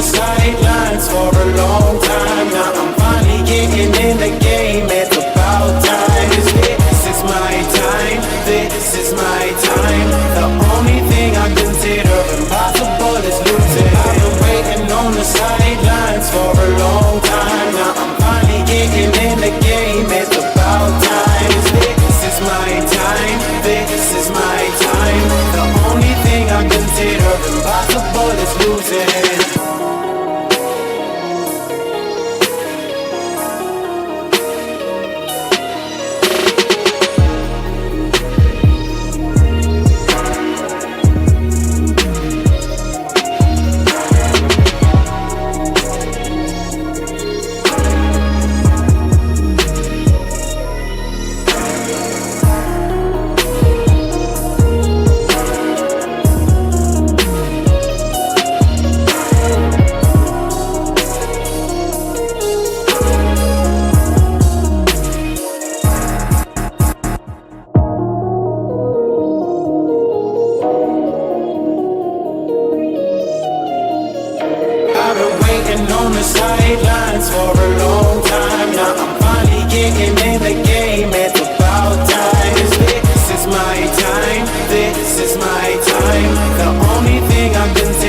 the sidelines for a long time. Now I'm finally getting in the game. It's about time. This is my time. This is my time. The only thing I consider impossible is losing. I've been waiting on the sidelines for a long time. Now I'm finally getting in the game. It's about time. This is my time. This is my time. The only thing I consider impossible is losing. On the sidelines for a long time. Now I'm finally getting in the game. It's about time. This is my time. This is my time. The only thing I consider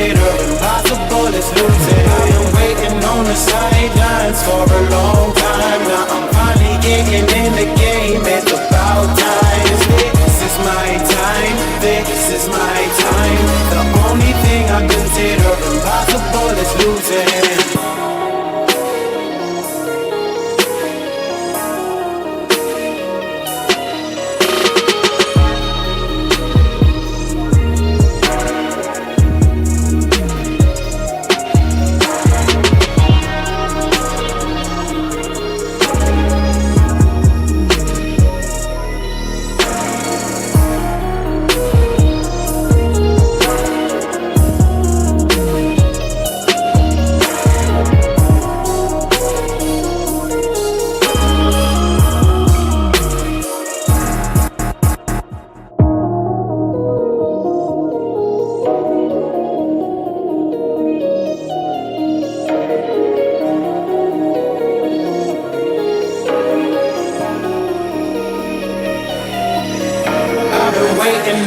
impossible is losing. I've been waiting on the sidelines for a long time. Now I'm finally getting in the game. It's about time. This is my time. This is my time. The only thing I consider impossible is losing.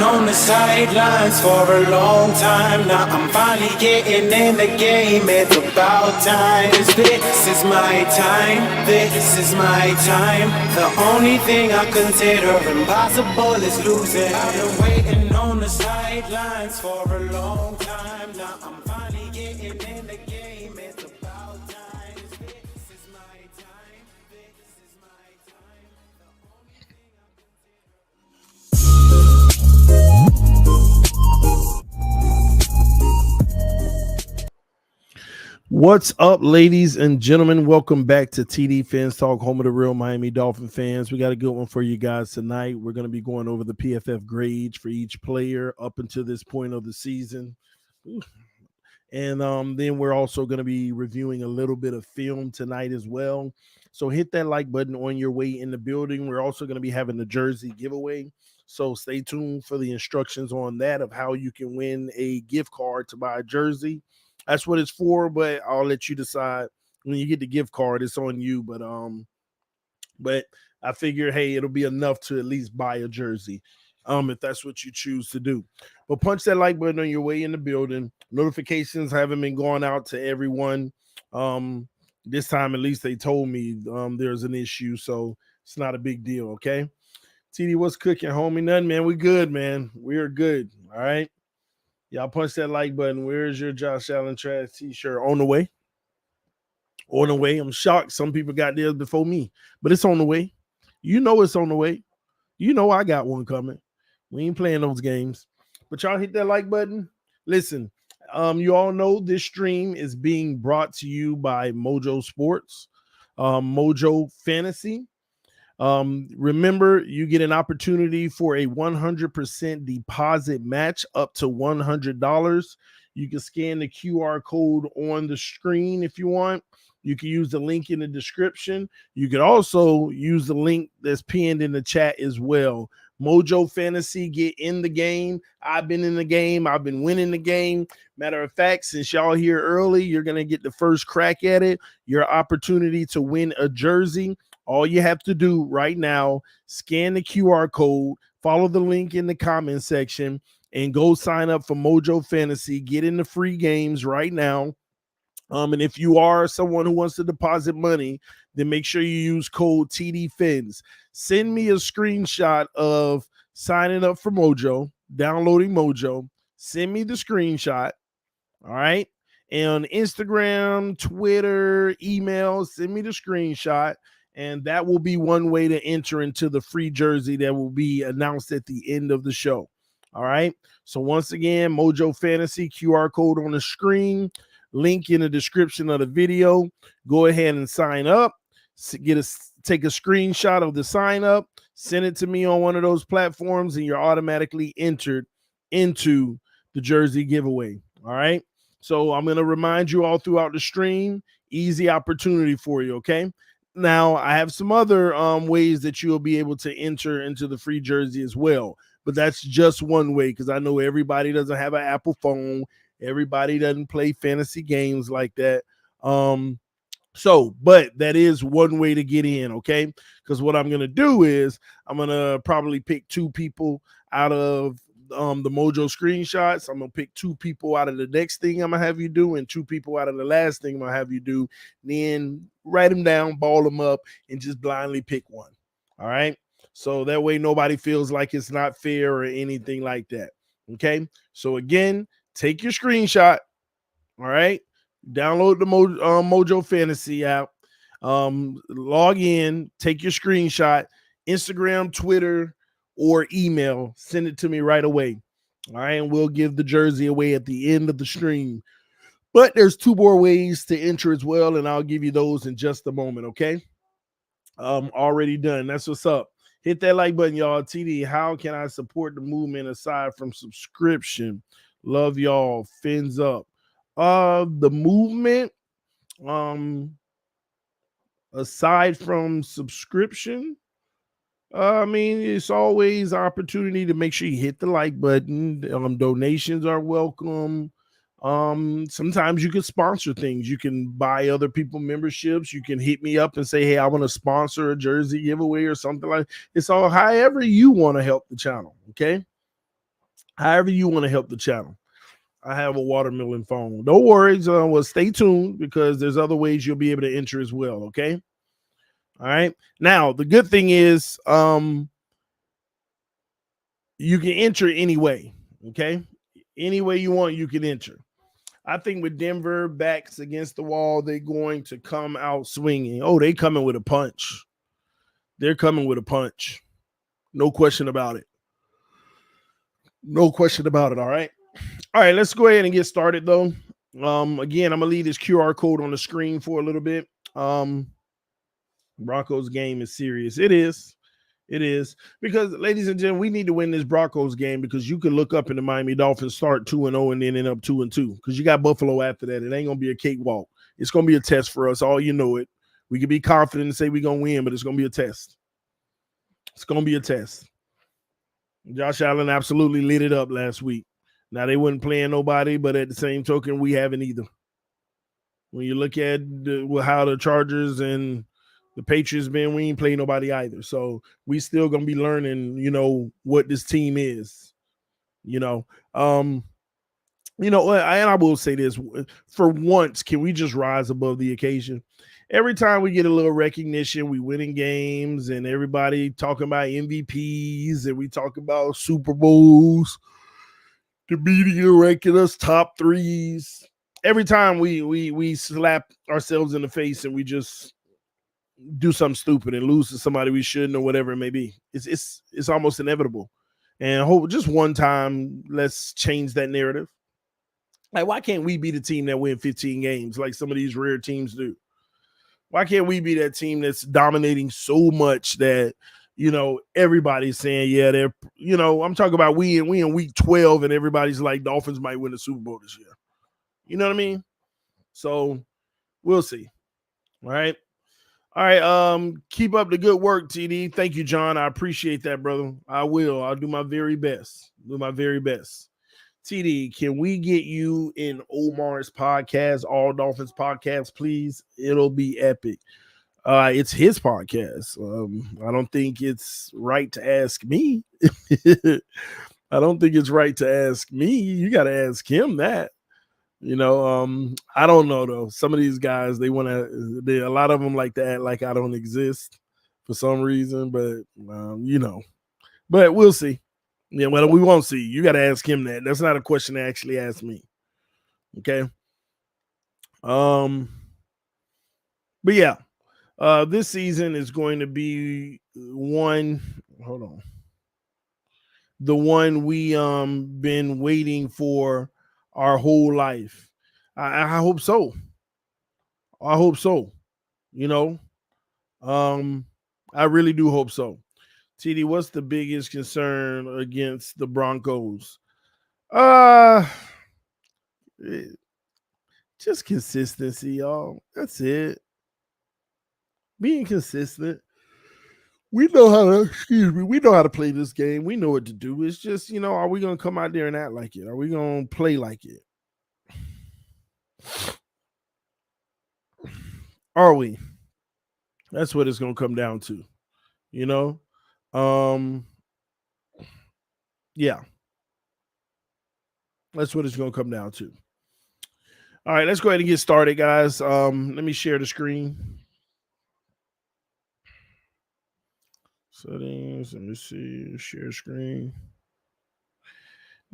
On the sidelines for a long time. Now I'm finally getting in the game. It's about time. This is my time. This is my time. The only thing I consider impossible is losing. I've been waiting on the sidelines for a long time. Now I'm finally getting in the game. It's about time. This is my time. This is my time. The only thing I What's up, ladies and gentlemen? Welcome back to TDPHINSTALK, home of the real Miami Dolphin fans. We got a good one for you guys tonight. We're going to be going over the PFF grades for each player up until this point of the season. And then we're also going to be reviewing a little bit of film tonight as well. So hit that like button on your way in the building. We're also going to be having a jersey giveaway. So stay tuned for the instructions on that of how you can win a gift card to buy a jersey. That's what it's for, but I'll let you decide when you get the gift card. It's on you, but I figure, hey, it'll be enough to at least buy a jersey, if that's what you choose to do. But punch that like button on your way in the building. Notifications haven't been going out to everyone. This time, at least they told me there's an issue, so it's not a big deal. Okay, TD, what's cooking, homie? Nothing, man. We good, man. We're good. All right. Y'all punch that like button. Where's your Josh Allen trash t-shirt? On the way. On the way. I'm shocked. Some people got theirs before me, but it's on the way. You know it's on the way. You know I got one coming. We ain't playing those games. But y'all hit that like button. Listen, you all know this stream is being brought to you by Mojo Sports, Mojo Fantasy. Remember, you get an opportunity for a 100% deposit match up to $100. You can scan the QR code on the screen if you want. You can use the link in the description. You could also use the link that's pinned in the chat as well. Mojo Fantasy, get in the game. I've been in the game. I've been winning the game. Matter of fact, since y'all here early, you're going to get the first crack at it. Your opportunity to win a jersey. All you have to do right now, scan the QR code, follow the link in the comment section, and go sign up for Mojo Fantasy. Get in the free games right now. And if you are someone who wants to deposit money, then make sure you use code TDFINS. Send me a screenshot of signing up for Mojo, downloading Mojo. Send me the screenshot. All right. And on Instagram, Twitter, email, send me the screenshot. And that will be one way to enter into the free jersey that will be announced at the end of the show. All right. So once again, Mojo Fantasy, QR code on the screen, link in the description of the video. Go ahead and sign up. Take a screenshot of the sign up, send it to me on one of those platforms, and you're automatically entered into the jersey giveaway. All right. So I'm going to remind you all throughout the stream, easy opportunity for you. Okay. Now I have some other ways that you'll be able to enter into the free jersey as well, but that's just one way, because I know everybody doesn't have an Apple phone. Everybody doesn't play fantasy games like that. But that is one way to get in, okay? Because what I'm going to do is I'm going to probably pick 2 people out of the Mojo screenshots. I'm going to pick 2 people out of the next thing I'm going to have you do, and 2 people out of the last thing I'm going to have you do. Then write them down, ball them up, and just blindly pick one. All right? So that way nobody feels like it's not fair or anything like that. Okay? So again, take your screenshot. All right? Download the Mojo Fantasy app. Log in, take your screenshot, Instagram, Twitter, or email. Send it to me right away. All right, and we'll give the jersey away at the end of the stream. But there's 2 more ways to enter as well, and I'll give you those in just a moment, okay? Already done. That's what's up. Hit that like button, y'all. TD, how can I support the movement aside from subscription? Love y'all. Fins up. The movement, aside from subscription, I mean, it's always opportunity to make sure you hit the like button. Donations are welcome. Sometimes you can sponsor things. You can buy other people memberships. You can hit me up and say, hey, I want to sponsor a jersey giveaway or something like that. It's all however you want to help the channel. Okay. However you want to help the channel. I have a watermelon phone. Don't worry. Well, stay tuned, because there's other ways you'll be able to enter as well. Okay. All right. Now, the good thing is you can enter anyway. Okay. Any way you want, you can enter. I think with Denver backs against the wall, they're going to come out swinging. Oh, they coming with a punch. They're coming with a punch. No question about it. No question about it. All right. All right, let's go ahead and get started, though. Again, I'm going to leave this QR code on the screen for a little bit. Broncos game is serious. It is. It is. Because, ladies and gentlemen, we need to win this Broncos game, because you can look up in the Miami Dolphins start 2-0 and then end up 2-2, because you got Buffalo after that. It ain't going to be a cakewalk. It's going to be a test for us. All you know it. We can be confident and say we're going to win, but it's going to be a test. It's going to be a test. Josh Allen absolutely lit it up last week. Now, they weren't playing nobody, but at the same token, we haven't either. When you look at how the Chargers and the Patriots been, we ain't playing nobody either. So we still going to be learning, what this team is, and I will say this, for once, can we just rise above the occasion? Every time we get a little recognition, we winning games, and everybody talking about MVPs, and we talk about Super Bowls, the media ranking us top 3s. Every time we slap ourselves in the face and we just do something stupid and lose to somebody we shouldn't, or whatever it may be. It's almost inevitable. And just one time, let's change that narrative. Like, why can't we be the team that win 15 games like some of these rare teams do? Why can't we be that team that's dominating so much that, everybody's saying, yeah, they're, I'm talking about we in week 12, and everybody's like, Dolphins might win the Super Bowl this year. You know what I mean? So we'll see. All right. All right. Keep up the good work, TD. Thank you, John. I appreciate that, brother. I will. I'll do my very best. Do my very best. TD, can we get you in Omar's podcast, All Dolphins podcast, please? It'll be epic. It's his podcast. I don't think it's right to ask me. I don't think it's right to ask me. You got to ask him that. I don't know though. Some of these guys, a lot of them like to act like I don't exist for some reason, but but we'll see. Yeah, well, we won't see. You got to ask him that. That's not a question to actually ask me. Okay. But yeah, this season is going to be one. Hold on. The one we been waiting for our whole life. I hope so. I hope so. You know, I really do hope so. TD, what's the biggest concern against the Broncos? Uh just consistency, y'all. That's it. Being consistent. We know how to, we know how to play this game. We know what to do. It's just, are we gonna come out there and act like it? Are we gonna play like it? Are we? That's what it's gonna come down to. Yeah. That's what it's gonna come down to. All right, let's go ahead and get started, guys. Let me share the screen. Settings. Let me see. Share screen.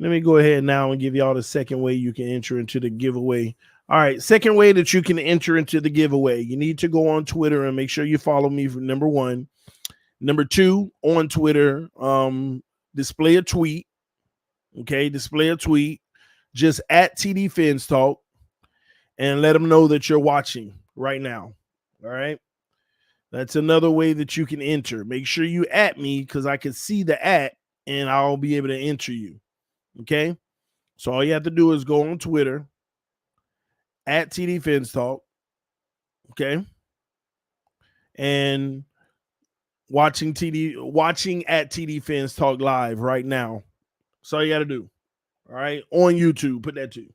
Let me go ahead now and give y'all the second way you can enter into the giveaway. All right, second way that you can enter into the giveaway. You need to go on Twitter and make sure you follow me for number one. Number two, on Twitter, display a tweet. Okay, display a tweet. Just at TDPHINSTALK and let them know that you're watching right now. All right. That's another way that you can enter. Make sure you at me because I can see the at and I'll be able to enter you. Okay. So all you have to do is go on Twitter at TDPHINSTALK. Okay. And watching at TDPHINSTALK live right now. That's all you got to do. All right. On YouTube. Put that too.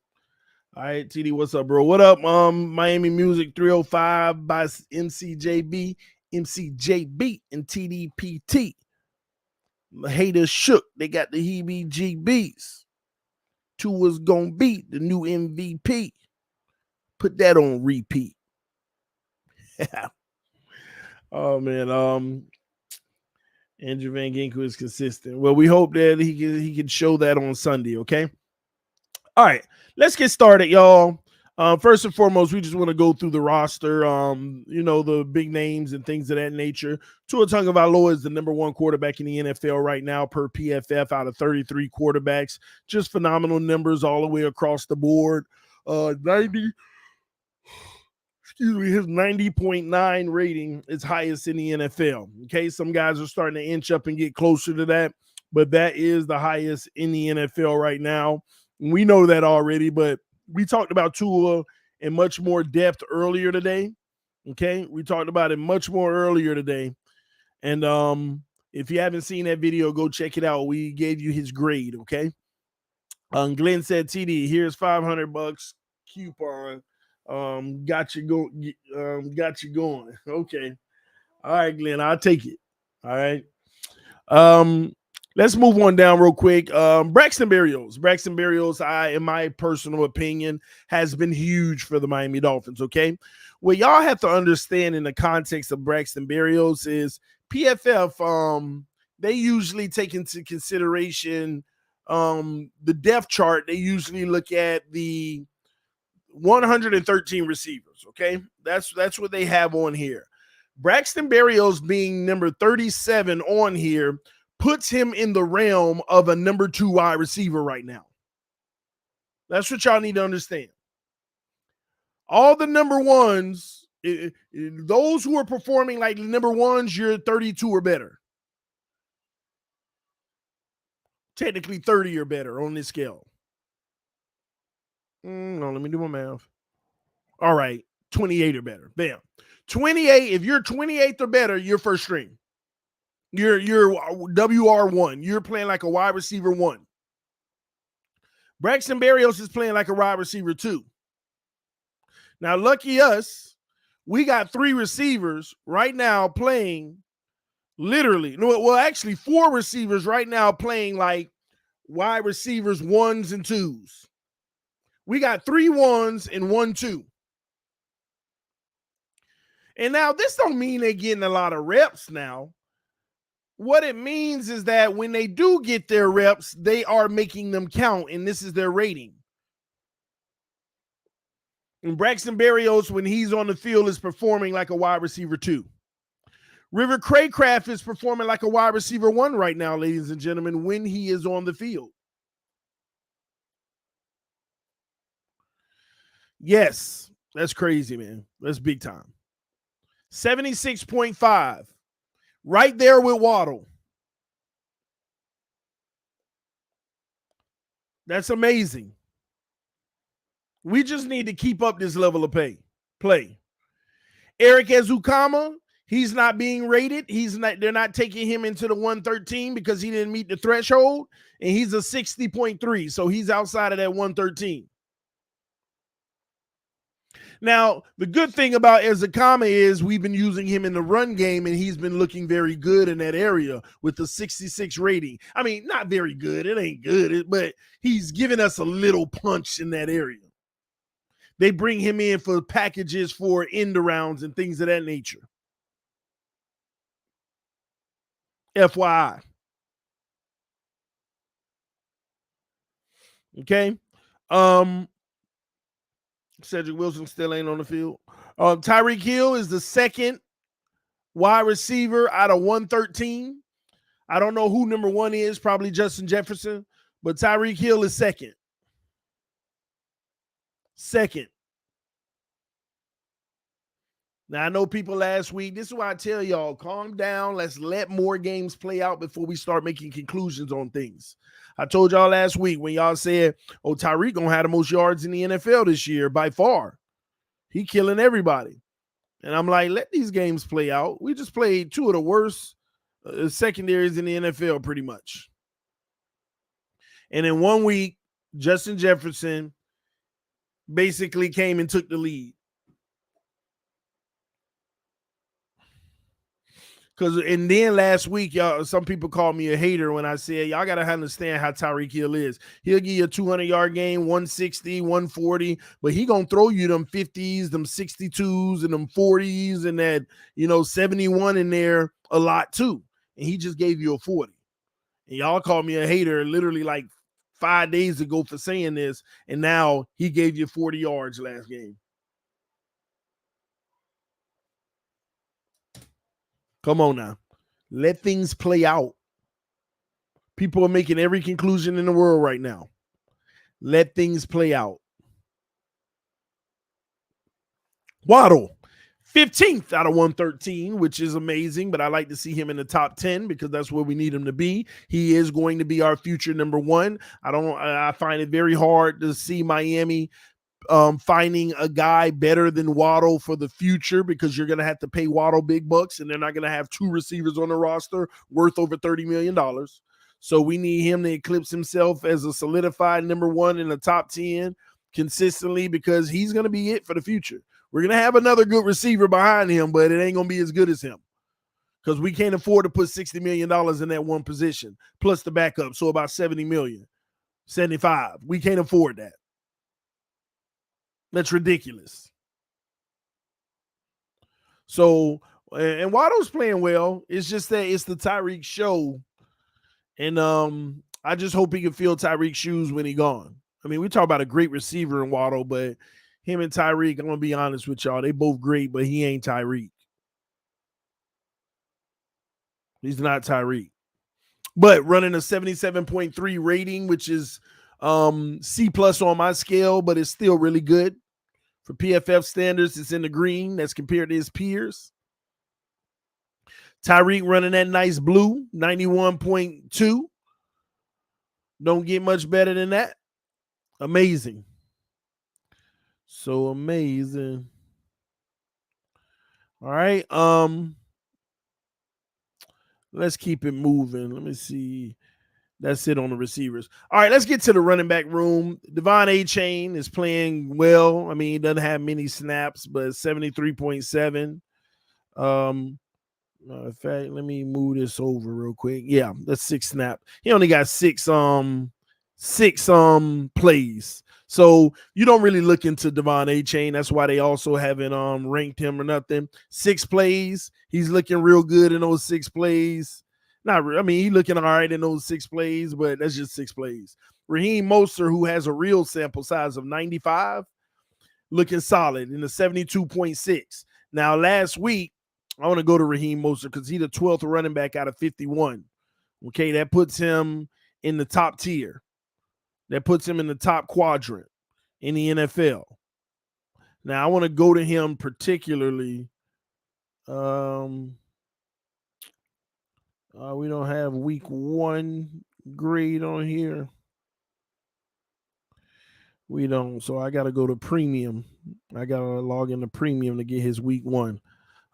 All right, TD, what's up, bro? What up? Miami Music 305 by MCJB, and TDPT. The haters shook. They got the heebie-jeebies. Tua's gonna beat the new MVP. Put that on repeat. Oh man, Andrew Van Ginkel is consistent. Well, we hope that he can show that on Sunday. Okay. All right, let's get started, y'all. First and foremost, we just want to go through the roster, the big names and things of that nature. Tua Tagovailoa is the number one quarterback in the NFL right now per PFF out of 33 quarterbacks. Just phenomenal numbers all the way across the board. His 90.9 rating is highest in the NFL. Okay, some guys are starting to inch up and get closer to that, but that is the highest in the NFL right now. We know that already, but we talked about Tua in much more depth earlier today. Okay, we talked about it much more earlier today. And if you haven't seen that video, go check it out. We gave you his grade, okay? Glenn said, TD, here's $500 coupon. Got you going. Okay. All right, Glenn, I'll take it. All right. Let's move on down real quick. Braxton Berrios, in my personal opinion, has been huge for the Miami Dolphins, okay? What y'all have to understand in the context of Braxton Berrios is PFF, they usually take into consideration the depth chart. They usually look at the 113 receivers, okay? That's what they have on here. Braxton Berrios being number 37 on here puts him in the realm of a number 2 wide receiver right now. That's what y'all need to understand. All the number ones, those who are performing like number ones, you're 32 or better. Technically 30 or better on this scale. No, let me do my math. All right, 28 or better. Bam. 28, if you're 28th or better, you're first string. You're WR1. You're playing like a wide receiver 1. Braxton Berrios is playing like a wide receiver 2. Now, lucky us, we got 3 receivers right now playing literally. No, well, actually 4 receivers right now playing like wide receivers 1s and 2s. We got 3 1s and 1 2. And now this don't mean they're getting a lot of reps now. What it means is that when they do get their reps, they are making them count, and this is their rating. And Braxton Berrios, when he's on the field, is performing like a wide receiver 2. River Craycraft is performing like a wide receiver 1 right now, ladies and gentlemen, when he is on the field. Yes, that's crazy, man. That's big time. 76.5. Right there with Waddle. That's amazing. We just need to keep up this level of play. Eric Ezukama, he's not being rated. They're not taking him into the 113 because he didn't meet the threshold, and he's a 60.3, so he's outside of that 113. Now, the good thing about Ezukama is we've been using him in the run game, and he's been looking very good in that area with the 66 rating. I mean, not very good. It ain't good, but he's giving us a little punch in that area. They bring him in for packages for end arounds and things of that nature. FYI. Okay. Cedric Wilson still ain't on the field. Tyreek Hill is the second wide receiver out of 113. I don't know who number 1 is, probably Justin Jefferson, but Tyreek Hill is second. Now, I know people last week, this is why I tell y'all, calm down. Let's let more games play out before we start making conclusions on things. I told y'all last week when y'all said, oh, Tyreek going to have the most yards in the NFL this year by far. He killing everybody. And I'm like, let these games play out. We just played 2 of the worst secondaries in the NFL pretty much. And in 1 week, Justin Jefferson basically came and took the lead. And then last week, y'all, some people called me a hater when I said, y'all got to understand how Tyreek Hill is. He'll give you a 200-yard game, 160, 140, but he going to throw you them 50s, them 62s, and them 40s, and that, 71 in there a lot too. And he just gave you a 40. And y'all called me a hater literally like 5 days ago for saying this, and now he gave you 40 yards last game. Come on now. Let things play out. People are making every conclusion in the world right now. Let things play out. Waddle, 15th out of 113, which is amazing, but I like to see him in the top 10 because that's where we need him to be. He is going to be our future number 1. I find it very hard to see Miami finding a guy better than Waddle for the future because you're going to have to pay Waddle big bucks, and they're not going to have 2 receivers on the roster worth over $30 million. So we need him to eclipse himself as a solidified number 1 in the top 10 consistently because he's going to be it for the future. We're going to have another good receiver behind him, but it ain't going to be as good as him because we can't afford to put $60 million in that one position plus the backup. So about $70 million, 75. We can't afford that. That's ridiculous. So, and Waddle's playing well. It's just that it's the Tyreek show. And I just hope he can fill Tyreek's shoes when he's gone. I mean, we talk about a great receiver in Waddle, but him and Tyreek, I'm going to be honest with y'all, they both great, but he ain't Tyreek. He's not Tyreek. But running a 77.3 rating, which is C+ on my scale, but it's still really good. For PFF standards, it's in the green. That's compared to his peers. Tyreek running that nice blue, 91.2. Don't get much better than that. Amazing. So amazing. All right. Let's keep it moving. Let me see. That's it on the receivers. All right, let's get to the running back room. Devon A-Chain is playing well. I mean, he doesn't have many snaps, but 73.7. In fact, let me move this over real quick. Yeah, that's 6 snap. He only got six plays. So you don't really look into Devon A-Chain. That's why they also haven't ranked him or nothing. 6 plays. He's looking real good in those 6 plays. He's looking all right in those 6 plays, but that's just 6 plays. Raheem Mostert, who has a real sample size of 95, looking solid in the 72.6. Now, last week, I want to go to Raheem Mostert because he's the 12th running back out of 51. Okay, that puts him in the top tier. That puts him in the top quadrant in the NFL. Now, I want to go to him particularly. We don't have week 1 grade on here. We don't. So I got to go to premium. I got to log into premium to get his week 1.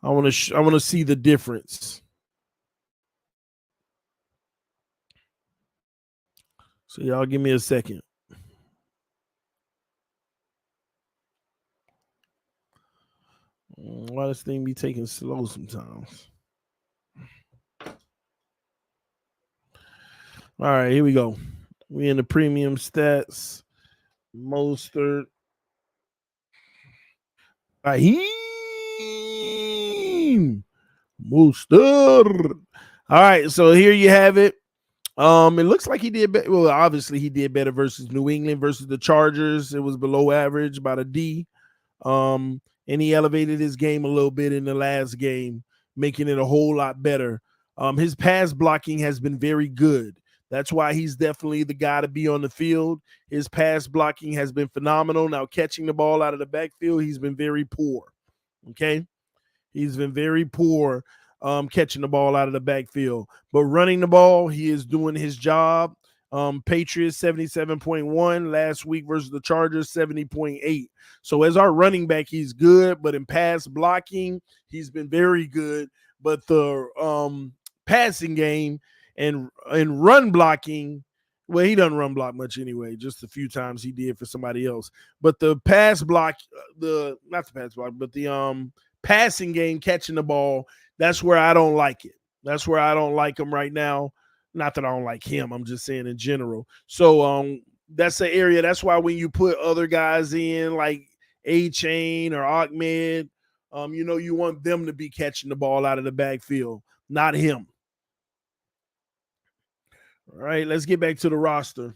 I want to see the difference. So y'all give me a second. Why this thing be taking slow sometimes? All right, here we go. We in the premium stats. Mostert. Raheem Mostert. All right, so here you have it. It looks like he did better. Well, obviously he did better versus New England versus the Chargers. It was below average, about a D. And he elevated his game a little bit in the last game, making it a whole lot better. His pass blocking has been very good. That's why he's definitely the guy to be on the field. His pass blocking has been phenomenal. Now, catching the ball out of the backfield, he's been very poor. Okay? He's been very poor catching the ball out of the backfield. But running the ball, he is doing his job. Patriots 77.1 last week versus the Chargers 70.8. So as our running back, he's good, but in pass blocking, he's been very good. But the passing game and run blocking, well, he doesn't run block much anyway. Just a few times he did for somebody else. But the pass block, not the pass block, but the passing game, catching the ball, that's where I don't like it. That's where I don't like him right now. Not that I don't like him, I'm just saying in general. So that's the area. That's why when you put other guys in like A-Chain or Ahmed, you want them to be catching the ball out of the backfield, not him. All right, let's get back to the roster.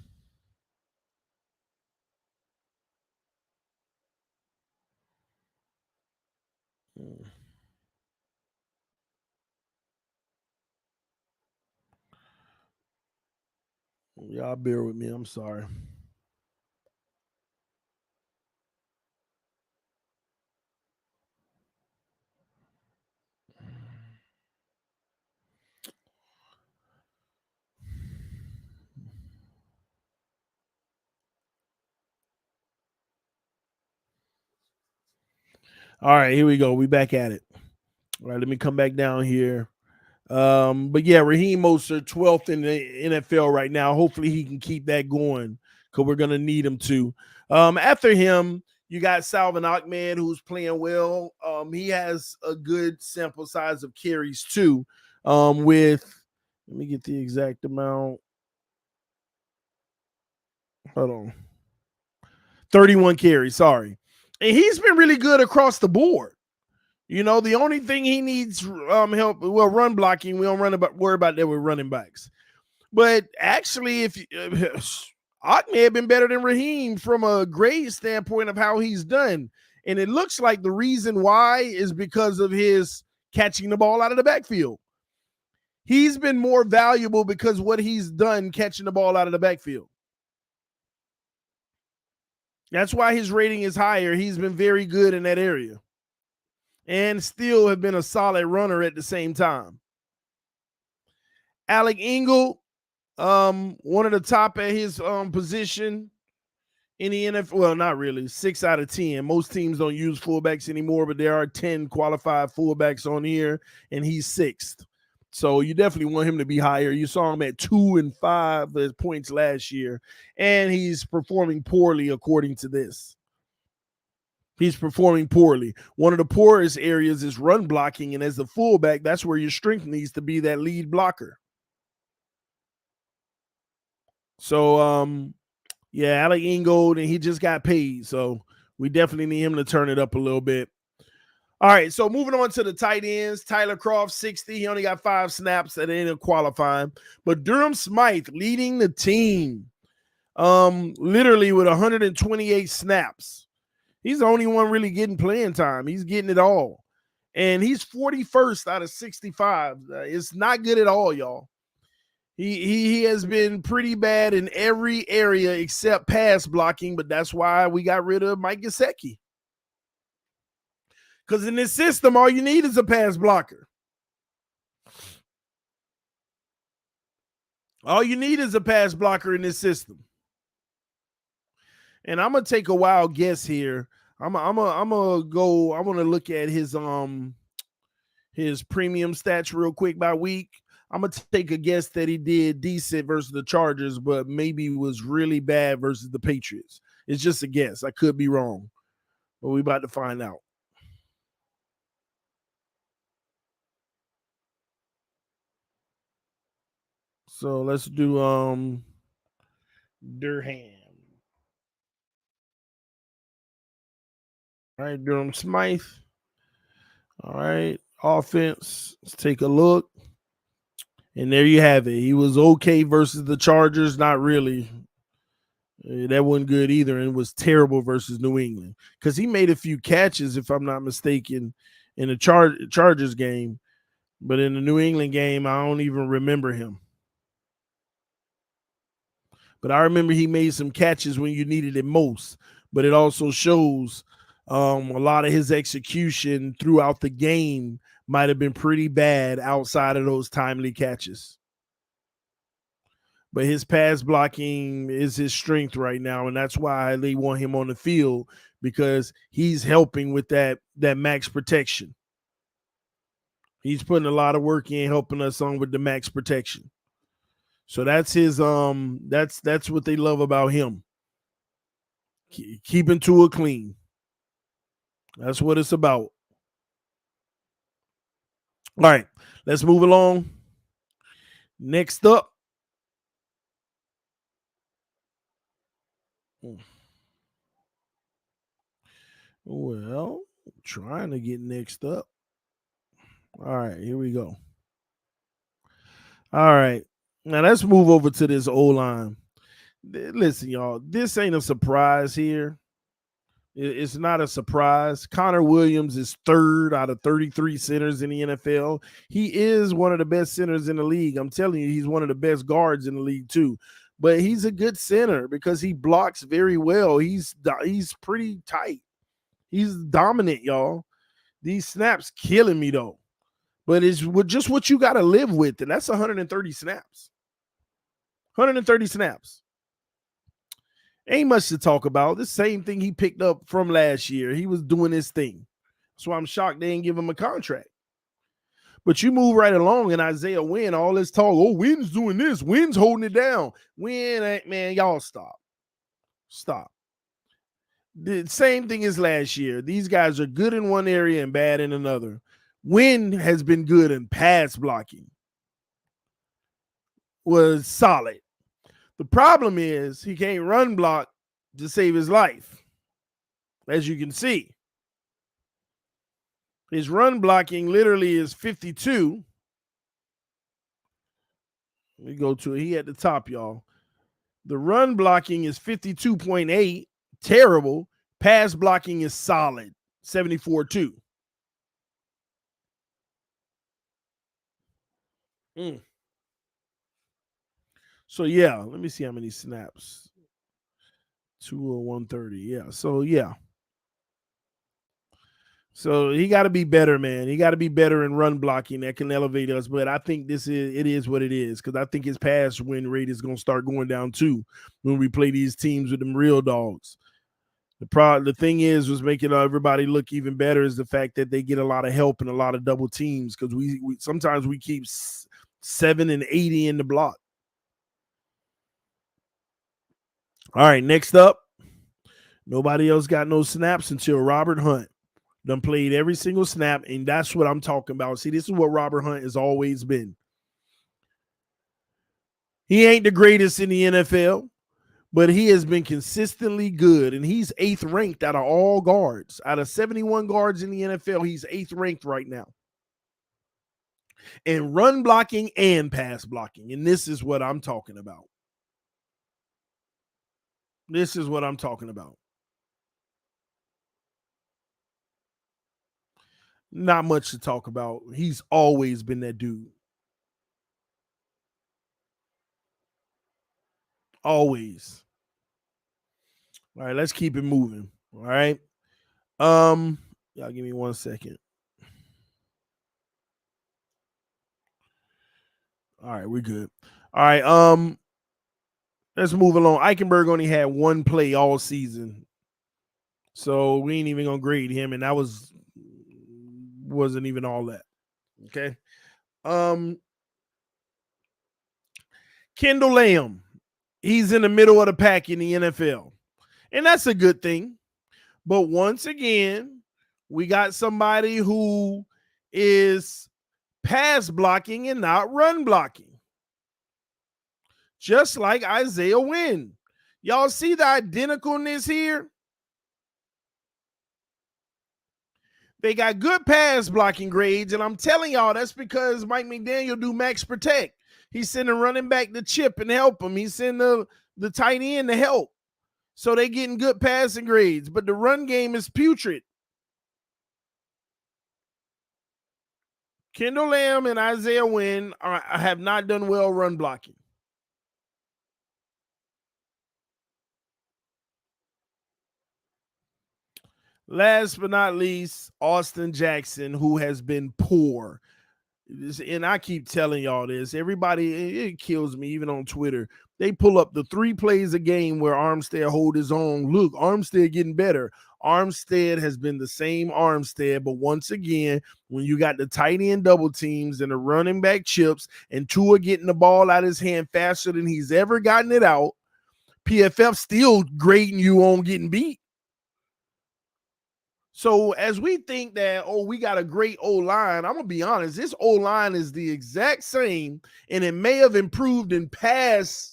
Y'all bear with me. I'm sorry. All right, here we go. We back at it. All right, let me come back down here. But yeah, Raheem Mostert, 12th in the NFL right now. Hopefully he can keep that going because we're gonna need him to. After him, you got Salvon Ahmed, who's playing well. He has a good sample size of carries too. With let me get the exact amount. Hold on. 31 carries, sorry. And he's been really good across the board. The only thing he needs help, well, run blocking. We don't worry about that with running backs. But actually, if Ahmed had been better than Raheem from a grade standpoint of how he's done. And it looks like the reason why is because of his catching the ball out of the backfield. He's been more valuable because what he's done catching the ball out of the backfield. That's why his rating is higher. He's been very good in that area. And still have been a solid runner at the same time. Alec Ingle, one of the top at his position. in the NFL. Well, not really. 6 out of 10. Most teams don't use fullbacks anymore, but there are 10 qualified fullbacks on here, and he's 6th. So you definitely want him to be higher. You saw him at 2 and 5 points last year, and he's performing poorly according to this. He's performing poorly. One of the poorest areas is run blocking, and as the fullback, that's where your strength needs to be, that lead blocker. So, yeah, Alec Ingold, and he just got paid, so we definitely need him to turn it up a little bit. All right, so moving on to the tight ends. Tyler Kroft, 60. He only got 5 snaps that ain't qualifying. But Durham Smythe leading the team, literally with 128 snaps. He's the only one really getting playing time. He's getting it all. And he's 41st out of 65. It's not good at all, y'all. He has been pretty bad in every area except pass blocking, but that's why we got rid of Mike Gesicki. Because in this system, all you need is a pass blocker. All you need is a pass blocker in this system. And I'm gonna take a wild guess here. I'm gonna go. I want to look at his premium stats real quick by week. I'm gonna take a guess that he did decent versus the Chargers, but maybe was really bad versus the Patriots. It's just a guess. I could be wrong, but we about to find out. So let's do Durham. All right, Durham Smythe. All right, offense. Let's take a look. And there you have it. He was okay versus the Chargers. Not really. That wasn't good either, and was terrible versus New England. Because he made a few catches, if I'm not mistaken, in the Chargers game. But in the New England game, I don't even remember him. But I remember he made some catches when you needed it most. But it also shows a lot of his execution throughout the game might have been pretty bad outside of those timely catches. But his pass blocking is his strength right now, and that's why they want him on the field, because he's helping with that max protection. He's putting a lot of work in helping us on with the max protection. So that's his that's what they love about him. Keeping Tua clean. That's what it's about. All right, let's move along. Next up. Well, trying to get next up. All right, here we go. All right. Now let's move over to this O-line. Listen, y'all, this ain't a surprise here. It's not a surprise. Connor Williams is 3rd out of 33 centers in the NFL. He is one of the best centers in the league. I'm telling you, he's one of the best guards in the league too. But he's a good center because he blocks very well. He's pretty tight. He's dominant, y'all. These snaps killing me though. But it's just what you got to live with, and that's 130 snaps. 130 snaps. Ain't much to talk about. The same thing he picked up from last year. He was doing his thing. That's why I'm shocked they didn't give him a contract. But you move right along, and Isaiah Wynn, all this talk, oh, Wynn's doing this. Wynn's holding it down. Wynn, man, y'all stop. Stop. The same thing as last year. These guys are good in one area and bad in another. Wynn has been good in pass blocking. Was solid. The problem is he can't run block to save his life. As you can see, his run blocking literally is 52. Let me go to it. He at the top, y'all. The run blocking is 52.8. Terrible. Pass blocking is solid. 74.2. So, yeah, let me see how many snaps. 2 or 130. Yeah. So, yeah. So he got to be better, man. He got to be better in run blocking that can elevate us. But I think it is what it is, because I think his pass win rate is going to start going down too when we play these teams with them real dogs. The thing was making everybody look even better is the fact that they get a lot of help and a lot of double teams, because we sometimes we keep 7 and 80 in the block. All right, next up, nobody else got no snaps until Robert Hunt. Done played every single snap, and that's what I'm talking about. See, this is what Robert Hunt has always been. He ain't the greatest in the NFL, but he has been consistently good, and he's 8th ranked out of all guards. Out of 71 guards in the NFL, he's 8th ranked right now in run blocking and pass blocking, and this is what I'm talking about. This is what I'm talking about. Not much to talk about. He's always been that dude. Always. All right, let's keep it moving. All right. Y'all give me 1 second. All right, we're good. All right, let's move along. Eichenberg only had 1 play all season, so we ain't even gonna grade him, and that wasn't even all that. Okay. Kendall Lamb, he's in the middle of the pack in the NFL, and that's a good thing. But once again, we got somebody who is pass blocking and not run blocking, just like Isaiah Wynn. Y'all see the identicalness here? They got good pass blocking grades, and I'm telling y'all that's because Mike McDaniel do max protect. He's sending running back to chip and help him. He's sending the tight end to help. So they getting good passing grades, but the run game is putrid. Kendall Lamb and Isaiah Wynn have not done well run blocking. Last but not least, Austin Jackson, who has been poor. And I keep telling y'all this. Everybody, it kills me, even on Twitter. They pull up the 3 plays a game where Armstead hold his own. Look, Armstead getting better. Armstead has been the same Armstead, but once again, when you got the tight end double teams and the running back chips and Tua getting the ball out of his hand faster than he's ever gotten it out, PFF still grading you on getting beat. So as we think that, we got a great O-line, I'm going to be honest, this O-line is the exact same, and it may have improved in passing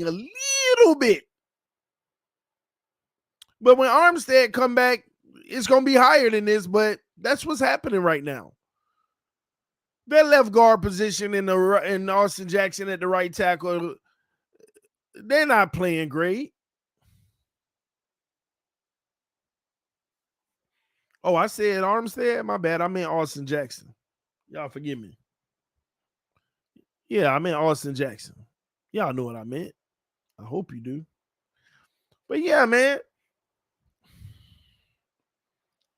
a little bit. But when Armstead come back, it's going to be higher than this, but that's what's happening right now. That left guard position in Austin Jackson at the right tackle, they're not playing great. Oh, I said Armstead? My bad. I meant Austin Jackson. Y'all forgive me. Yeah, I meant Austin Jackson. Y'all know what I meant. I hope you do. But yeah, man.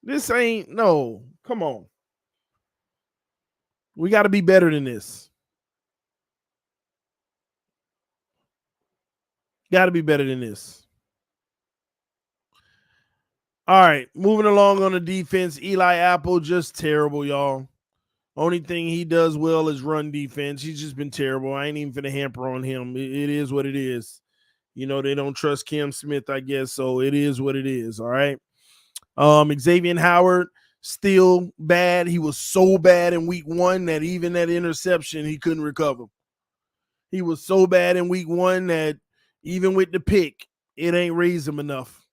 This ain't, no. Come on. We got to be better than this. Got to be better than this. All right, moving along on the defense. Eli Apple, just terrible, y'all. Only thing he does well is run defense. He's just been terrible. I ain't even finna hamper on him. It is what it is. You know, they don't trust Cam Smith, I guess, so it is what it is, all right? Xavier Howard, still bad. He was so bad in week 1 that even that interception, he couldn't recover. He was so bad in week 1 that even with the pick, it ain't raised him enough.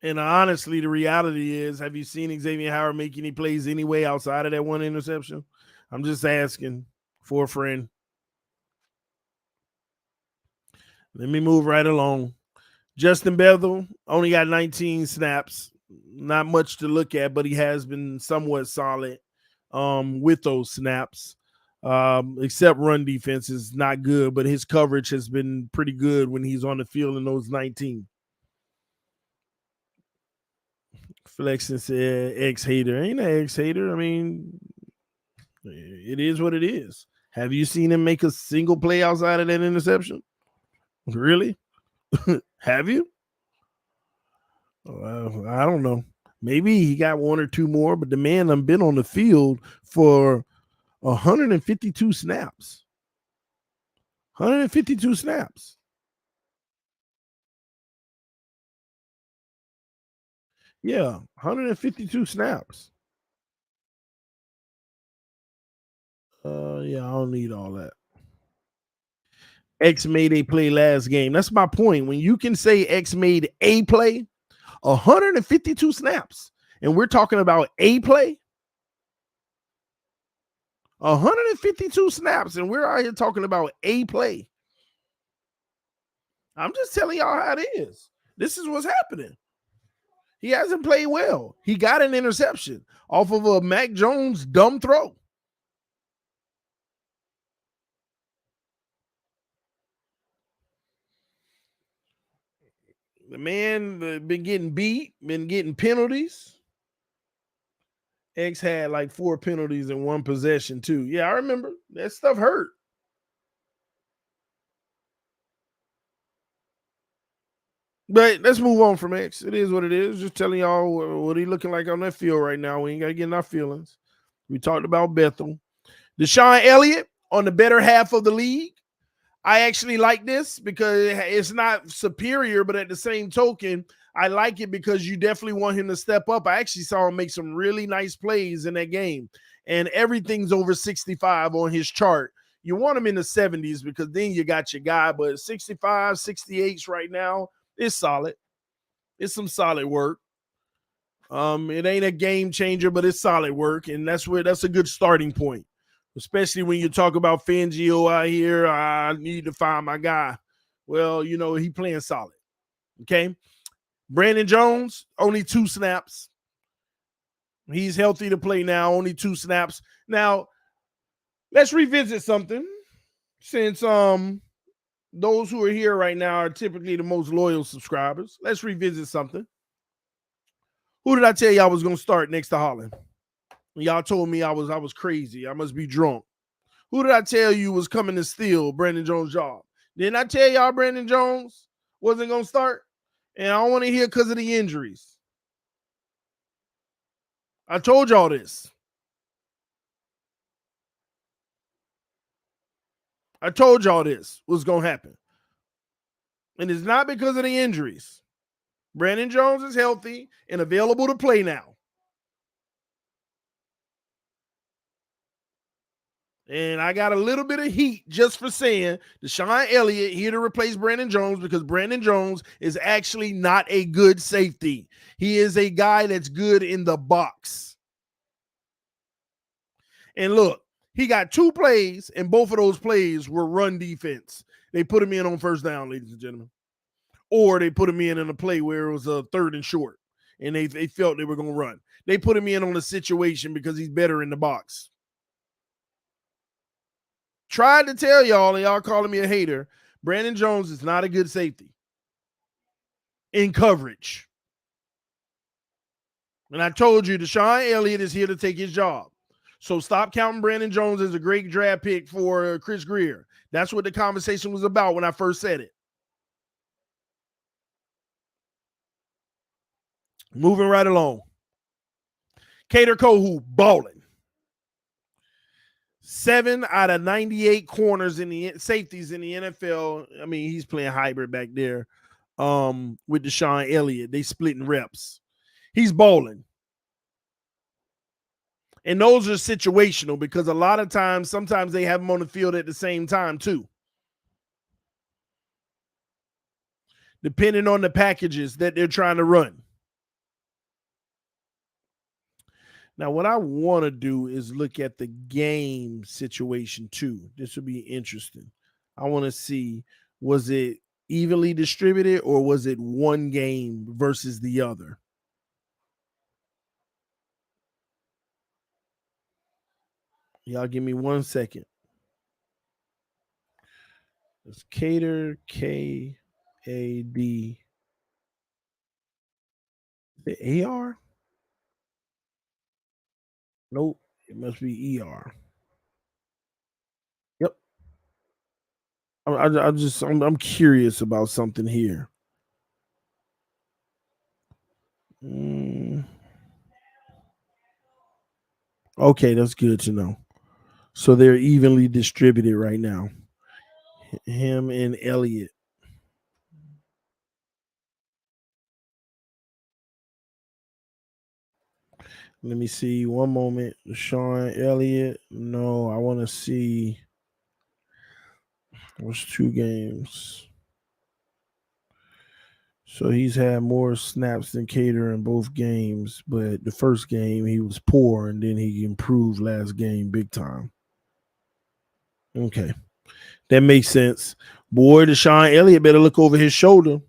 And honestly, the reality is, have you seen Xavier Howard make any plays anyway outside of that 1 interception? I'm just asking for a friend. Let me move right along. Justin Bethel only got 19 snaps. Not much to look at, but he has been somewhat solid with those snaps. Except run defense is not good, but his coverage has been pretty good when he's on the field in those 19. Flexing said ex-hater. Ain't an ex-hater. I mean, it is what it is. Have you seen him make a single play outside of that interception? Really? Have you? I don't know. Maybe he got one or two more, but the man done been on the field for 152 snaps. 152 snaps. Yeah, 152 snaps. Yeah, I don't need all that. X made a play last game. That's my point. When you can say X made a play, 152 snaps, and we're talking about a play, 152 snaps, and we're out here talking about a play. I'm just telling y'all how it is. This is what's happening. He hasn't played well. He got an interception off of a Mac Jones dumb throw. The man been getting beat, been getting penalties. X had like 4 penalties in one possession too. Yeah, I remember. That stuff hurt. But let's move on from X. It is what it is. Just telling y'all what he looking like on that field right now. We ain't got to get in our feelings. We talked about Bethel. Deshaun Elliott on the better half of the league. I actually like this because it's not superior, but at the same token, I like it because you definitely want him to step up. I actually saw him make some really nice plays in that game, and everything's over 65 on his chart. You want him in the 70s because then you got your guy, but 65, 68s right now is solid. It's some solid work. It ain't a game changer, but it's solid work, and that's a good starting point. Especially when you talk about Fangio out here, I need to find my guy. Well, he playing solid. Okay. Brandon Jones, only 2 snaps. He's healthy to play now, only 2 snaps. Now, let's revisit something since those who are here right now are typically the most loyal subscribers. Let's revisit something. Who did I tell you I was going to start next to Holland? Y'all told me I was crazy. I must be drunk. Who did I tell you was coming to steal Brandon Jones' job? Didn't I tell y'all Brandon Jones wasn't going to start? And I don't want to hear because of the injuries. I told y'all this. I told y'all this was going to happen. And it's not because of the injuries. Brandon Jones is healthy and available to play now. And I got a little bit of heat just for saying Deshaun Elliott here to replace Brandon Jones because Brandon Jones is actually not a good safety. He is a guy that's good in the box. And look, he got 2 plays, and both of those plays were run defense. They put him in on first down, ladies and gentlemen. Or they put him in a play where it was a 3rd and short, and they felt they were going to run. They put him in on a situation because he's better in the box. Tried to tell y'all, and y'all calling me a hater, Brandon Jones is not a good safety in coverage. And I told you, Deshaun Elliott is here to take his job. So stop counting Brandon Jones as a great draft pick for Chris Greer. That's what the conversation was about when I first said it. Moving right along. Kader Kohu, balling. 7 out of 98 corners in the safeties in the NFL. I mean, he's playing hybrid back there with Deshaun Elliott. They splitting reps. He's balling. And those are situational because a lot of times, sometimes they have them on the field at the same time too. Depending on the packages that they're trying to run. Now, what I want to do is look at the game situation too. This would be interesting. I want to see, was it evenly distributed or was it one game versus the other? Y'all give me 1 second. It's Cater, K A D. The AR? Nope. It must be ER. Yep. I'm curious about something here. Mm, okay, that's good to know. So they're evenly distributed right now. Him and Elliott. Let me see. One moment. Sean Elliott. No, I want to see. What's 2 games? So he's had more snaps than Cater in both games, but the first game he was poor, and then he improved last game big time. Okay, that makes sense. Boy, Deshaun Elliott better look over his shoulder.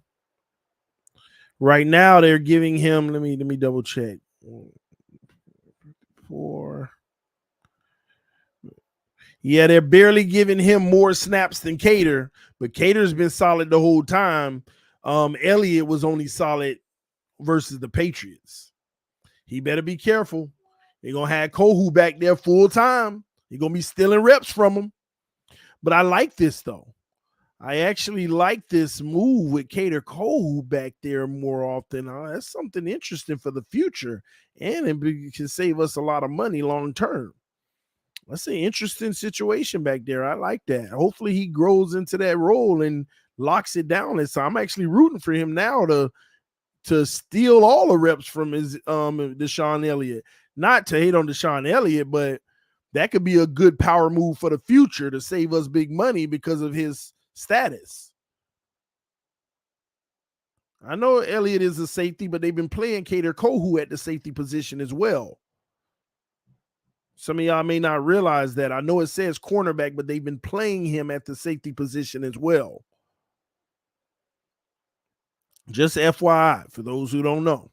Right now, they're giving him. Let me double check. 4. Yeah, they're barely giving him more snaps than Cater, but Cater's been solid the whole time. Elliott was only solid versus the Patriots. He better be careful. They're gonna have Kohu back there full time. You're gonna be stealing reps from him. But I like this though. I actually like this move with Cater Kohu back there more often. That's something interesting for the future, and it can save us a lot of money long term. That's an interesting situation back there. I like that. Hopefully he grows into that role and locks it down. And so I'm actually rooting for him now to steal all the reps from his Deshaun Elliott. Not to hate on Deshaun Elliott, but that could be a good power move for the future to save us big money because of his status. I know Elliott is a safety, but they've been playing Cater Kohu at the safety position as well. Some of y'all may not realize that. I know it says cornerback, but they've been playing him at the safety position as well. Just FYI, for those who don't know.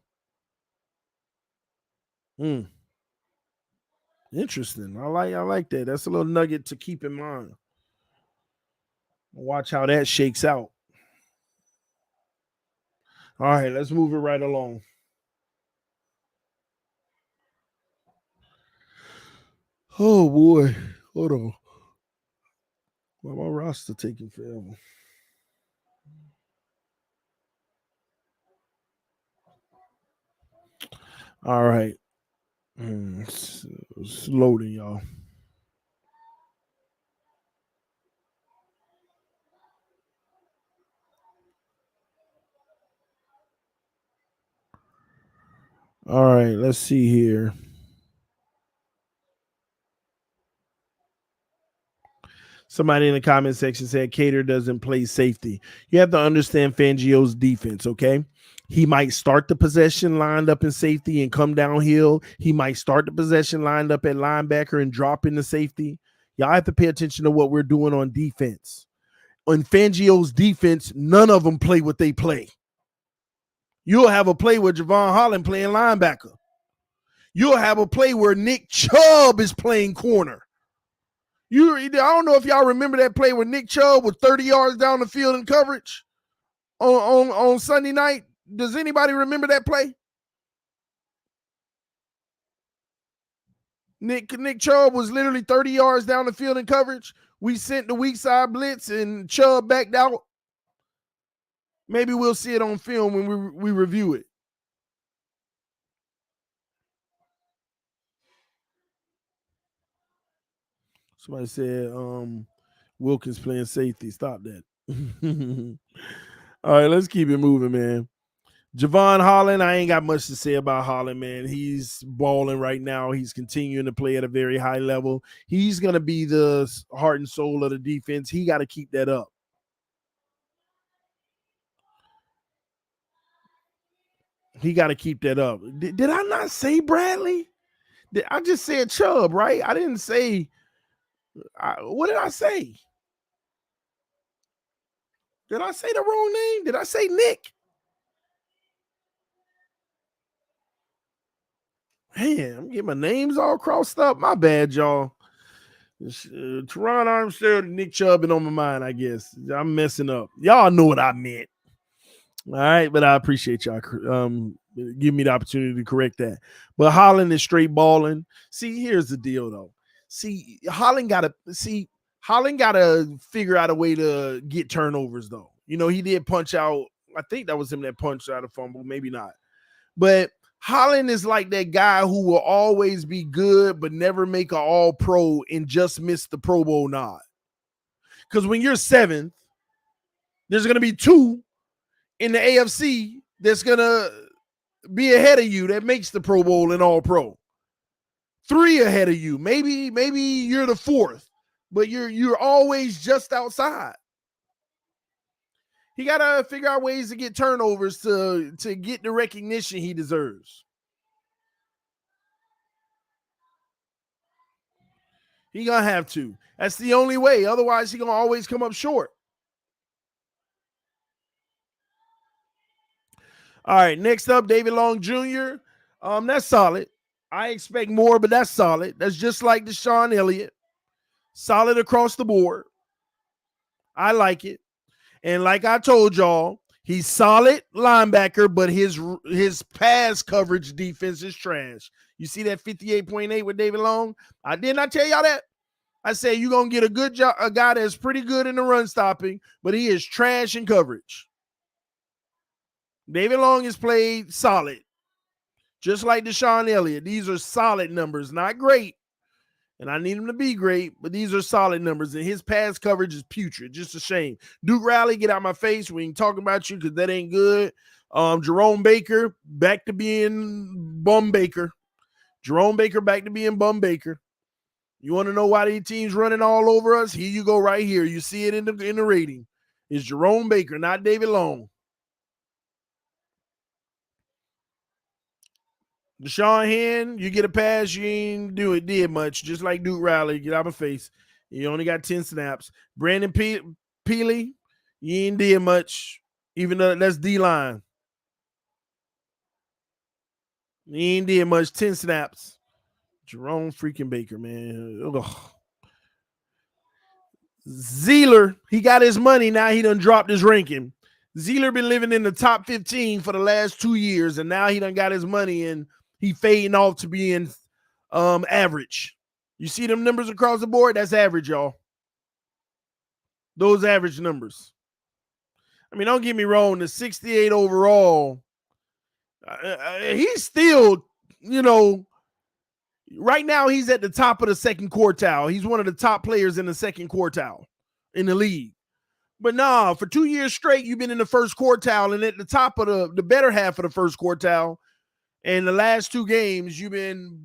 Interesting. I like that. That's a little nugget to keep in mind. Watch how that shakes out. All right, let's move it right along. Oh boy. Hold on. Why my roster taking forever? All right. It's loading, y'all. All right, let's see here. Somebody in the comment section said Cater doesn't play safety. You have to understand Fangio's defense, okay? He might start the possession lined up in safety and come downhill. He might start the possession lined up at linebacker and drop into safety. Y'all have to pay attention to what we're doing on defense. On Fangio's defense, none of them play what they play. You'll have a play with Javon Holland playing linebacker. You'll have a play where Nick Chubb is playing corner. I don't know if y'all remember that play where Nick Chubb was 30 yards down the field in coverage on Sunday night. Does anybody remember that play? Nick Chubb was literally 30 yards down the field in coverage. We sent the weak side blitz and Chubb backed out. Maybe we'll see it on film when we review it. Somebody said Wilkins playing safety. Stop that. All right, let's keep it moving, man. Javon Holland, I ain't got much to say about Holland, man. He's balling right now. He's continuing to play at a very high level. He's going to be the heart and soul of the defense. He got to keep that up. He got to keep that up. Did I not say Bradley? I just said Chubb, right? I didn't say. What did I say? Did I say the wrong name? Did I say Nick? Man, I'm getting my names all crossed up. My bad, y'all. Teron Armstead, Nick Chubb, and on my mind, I guess. I'm messing up. Y'all know what I meant. All right, but I appreciate y'all giving me the opportunity to correct that. But Holland is straight balling. See, here's the deal, though. See, Holland got to figure out a way to get turnovers, though. You know, he did punch out. I think that was him that punched out a fumble. Maybe not. But Holland is like that guy who will always be good but never make an all-pro and just miss the Pro Bowl nod. Because when you're seventh, there's going to be two in the AFC that's going to be ahead of you that makes the Pro Bowl and all-pro. Three ahead of you. Maybe you're the fourth, but you're always just outside. He got to figure out ways to get turnovers to get the recognition he deserves. He going to have to. That's the only way. Otherwise, he going to always come up short. All right, next up, David Long Jr. That's solid. I expect more, but that's solid. That's just like Deshaun Elliott. Solid across the board. I like it. And like I told y'all, he's solid linebacker, but his pass coverage defense is trash. You see that 58.8 with David Long? I did not tell y'all that. I said you're going to get a guy that's pretty good in the run stopping, but he is trash in coverage. David Long has played solid, just like Deshaun Elliott. These are solid numbers, not great. And I need him to be great, but these are solid numbers. And his pass coverage is putrid. Just a shame. Duke Riley, get out my face. We ain't talking about you because that ain't good. Jerome Baker, back to being Bum Baker. Jerome Baker back to being Bum Baker. You want to know why these teams running all over us? Here you go right here. You see it in the rating. It's Jerome Baker, not David Long. Deshaun Hen, you get a pass, you ain't did much. Just like Duke Riley, get out of my face. You only got 10 snaps. Brandon Peely, you ain't did much, even though that's D-line. You ain't did much, 10 snaps. Jerome freaking Baker, man. Ugh. Zeeler, he got his money, now he done dropped his ranking. Zeeler been living in the top 15 for the last 2 years, and now he done got his money and he fading off to being average. You see them numbers across the board? That's average, y'all. Those average numbers. I mean, don't get me wrong, the 68 overall, he's still, right now he's at the top of the second quartile. He's one of the top players in the second quartile in the league. But nah, for 2 years straight, you've been in the first quartile and at the top of the better half of the first quartile. And the last 2 games, you've been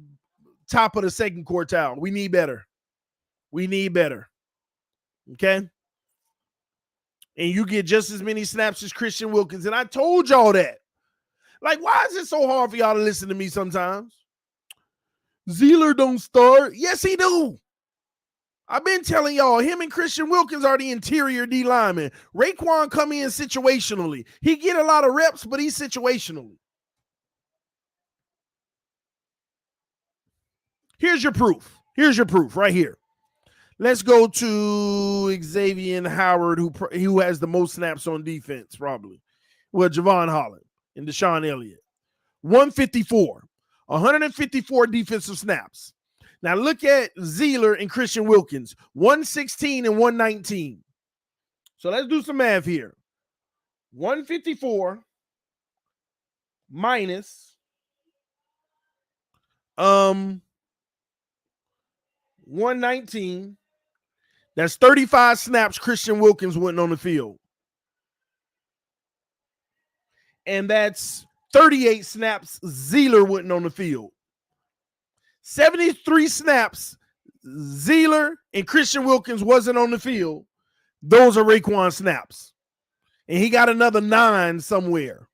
top of the second quartile. We need better. We need better. Okay? And you get just as many snaps as Christian Wilkins. And I told y'all that. Like, why is it so hard for y'all to listen to me sometimes? Zeeler don't start. Yes, he do. I've been telling y'all, him and Christian Wilkins are the interior D linemen. Raekwon come in situationally. He get a lot of reps, but he's situationally. Here's your proof. Here's your proof right here. Let's go to Xavier Howard, who has the most snaps on defense, probably. Well, Javon Holland and Deshaun Elliott. 154. 154 defensive snaps. Now look at Zeeler and Christian Wilkins. 116 and 119. So let's do some math here. 154 minus 119. That's 35 snaps Christian Wilkins went on the field. And that's 38 snaps Zeeler went on the field. 73 snaps Zeeler and Christian Wilkins wasn't on the field. Those are Raekwon snaps. And he got another 9 somewhere.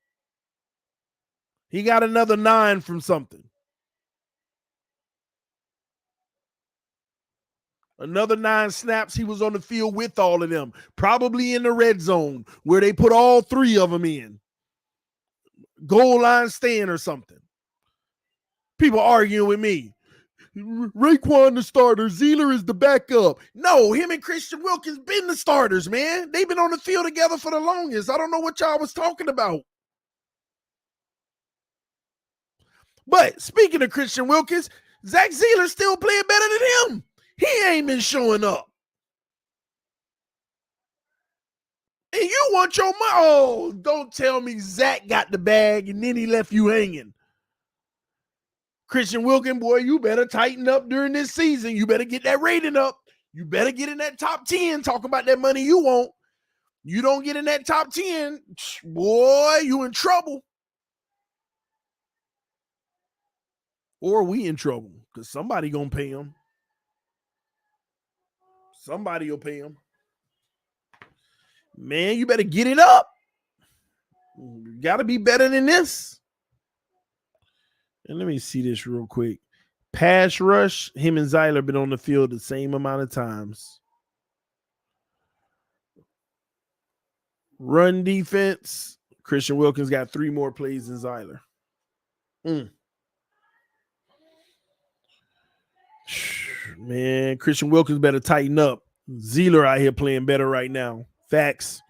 He got another 9 from something. Another 9 snaps, he was on the field with all of them. Probably in the red zone where they put all 3 of them in. Goal line stand or something. People arguing with me. Raekwon the starter, Zealer is the backup. No, him and Christian Wilkins been the starters, man. They've been on the field together for the longest. I don't know what y'all was talking about. But speaking of Christian Wilkins, Zach Zealer still playing better than him. He ain't been showing up. And you want your money. Oh, don't tell me Zach got the bag and then he left you hanging. Christian Wilkins, boy, you better tighten up during this season. You better get that rating up. You better get in that top 10, talking about that money you want. You don't get in that top 10, boy, you in trouble. Or we in trouble because somebody going to pay him. Somebody will pay him. Man, you better get it up. You got to be better than this. And let me see this real quick. Pass rush, him and Zeitler been on the field the same amount of times. Run defense, Christian Wilkins got 3 more plays than Zeitler. Man, Christian Wilkins better tighten up. Zealer out here playing better right now. Facts.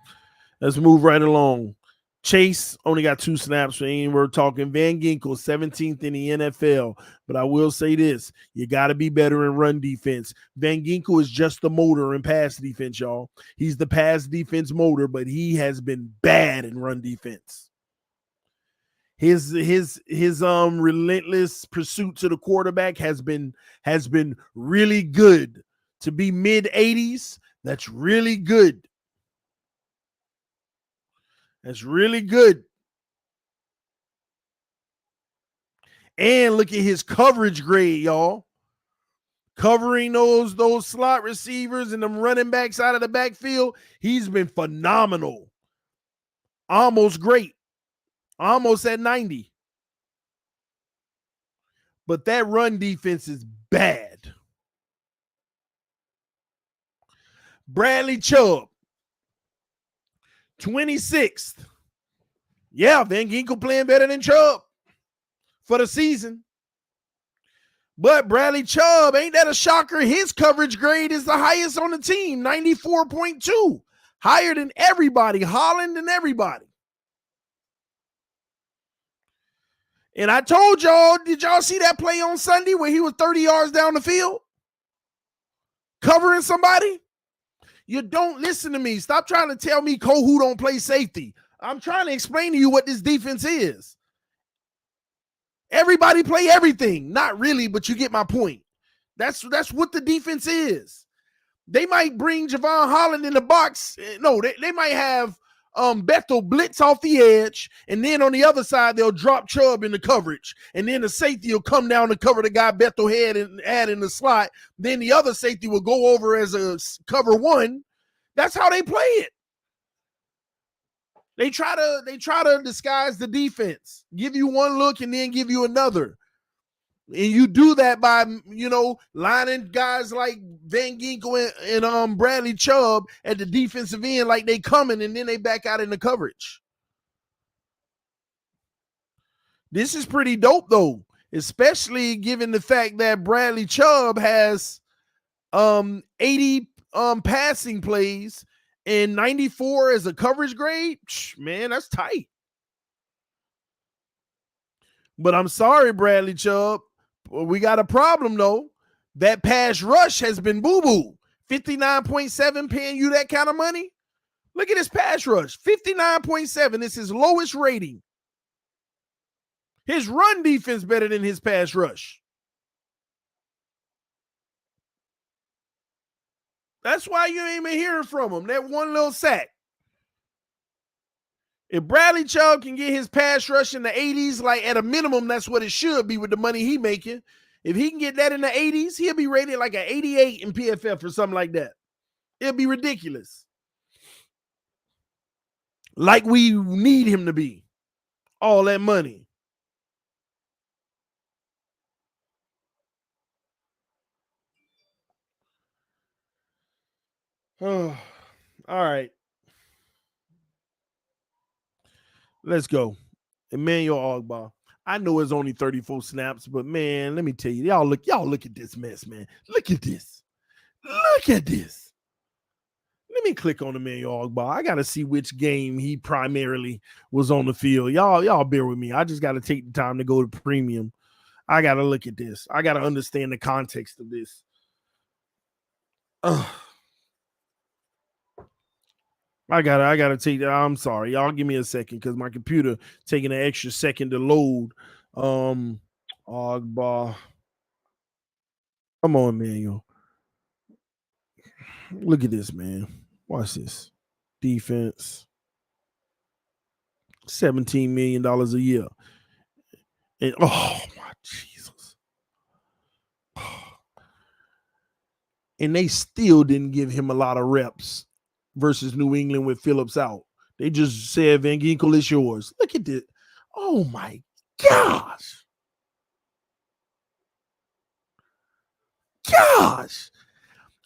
Let's move right along. Chase only got 2 snaps. We ain't worth talking. Van Ginkel, 17th in the NFL. But I will say this. You got to be better in run defense. Van Ginkel is just the motor in pass defense, y'all. He's the pass defense motor, but he has been bad in run defense. His relentless pursuit to the quarterback has been really good. To be mid-80s, that's really good. That's really good. And look at his coverage grade, y'all. Covering those slot receivers and them running backs out of the backfield, he's been phenomenal. Almost great. Almost at 90. But that run defense is bad. Bradley Chubb, 26th. Yeah, Van Ginkel playing better than Chubb for the season. But Bradley Chubb, ain't that a shocker? His coverage grade is the highest on the team, 94.2. Higher than everybody, Holland and everybody. And I told y'all, did y'all see that play on Sunday where he was 30 yards down the field? Covering somebody? You don't listen to me. Stop trying to tell me Kohu don't play safety. I'm trying to explain to you what this defense is. Everybody play everything. Not really, but you get my point. That's what the defense is. They might bring Javon Holland in the box. No, they might have Bethel blitz off the edge, and then on the other side, they'll drop Chubb in the coverage, and then the safety will come down to cover the guy Bethel had and add in the slot. Then the other safety will go over as a cover 1. That's how they play it. They try to disguise the defense, give you one look and then give you another. And you do that by, lining guys like Van Ginkel and Bradley Chubb at the defensive end like they coming, and then they back out in the coverage. This is pretty dope, though, especially given the fact that Bradley Chubb has 80 passing plays and 94 as a coverage grade. Man, that's tight. But I'm sorry, Bradley Chubb. We got a problem, though. That pass rush has been boo-boo. 59.7 paying you that kind of money? Look at his pass rush. 59.7 is his lowest rating. His run defense better than his pass rush. That's why you ain't been hearing from him. That one little sack. If Bradley Chubb can get his pass rush in the 80s, like at a minimum, that's what it should be with the money he making. If he can get that in the 80s, he'll be rated like an 88 in PFF or something like that. It'll be ridiculous. Like we need him to be. All that money. Oh, all right. Let's go. Emmanuel Ogbah. I know it's only 34 snaps, but man, let me tell you, y'all look at this mess, man. Look at this. Look at this. Let me click on Emmanuel Ogbah. I gotta see which game he primarily was on the field. Y'all bear with me. I just gotta take the time to go to premium. I gotta look at this. I gotta understand the context of this. I gotta take that. I'm sorry. Y'all give me a second because my computer taking an extra second to load. Ogbah. Come on, Emmanuel. Look at this, man. Watch this. Defense. $17 million a year. And oh my Jesus. And they still didn't give him a lot of reps versus New England with Phillips out. They just said, Van Ginkel is yours. Look at this. Oh my gosh. Gosh.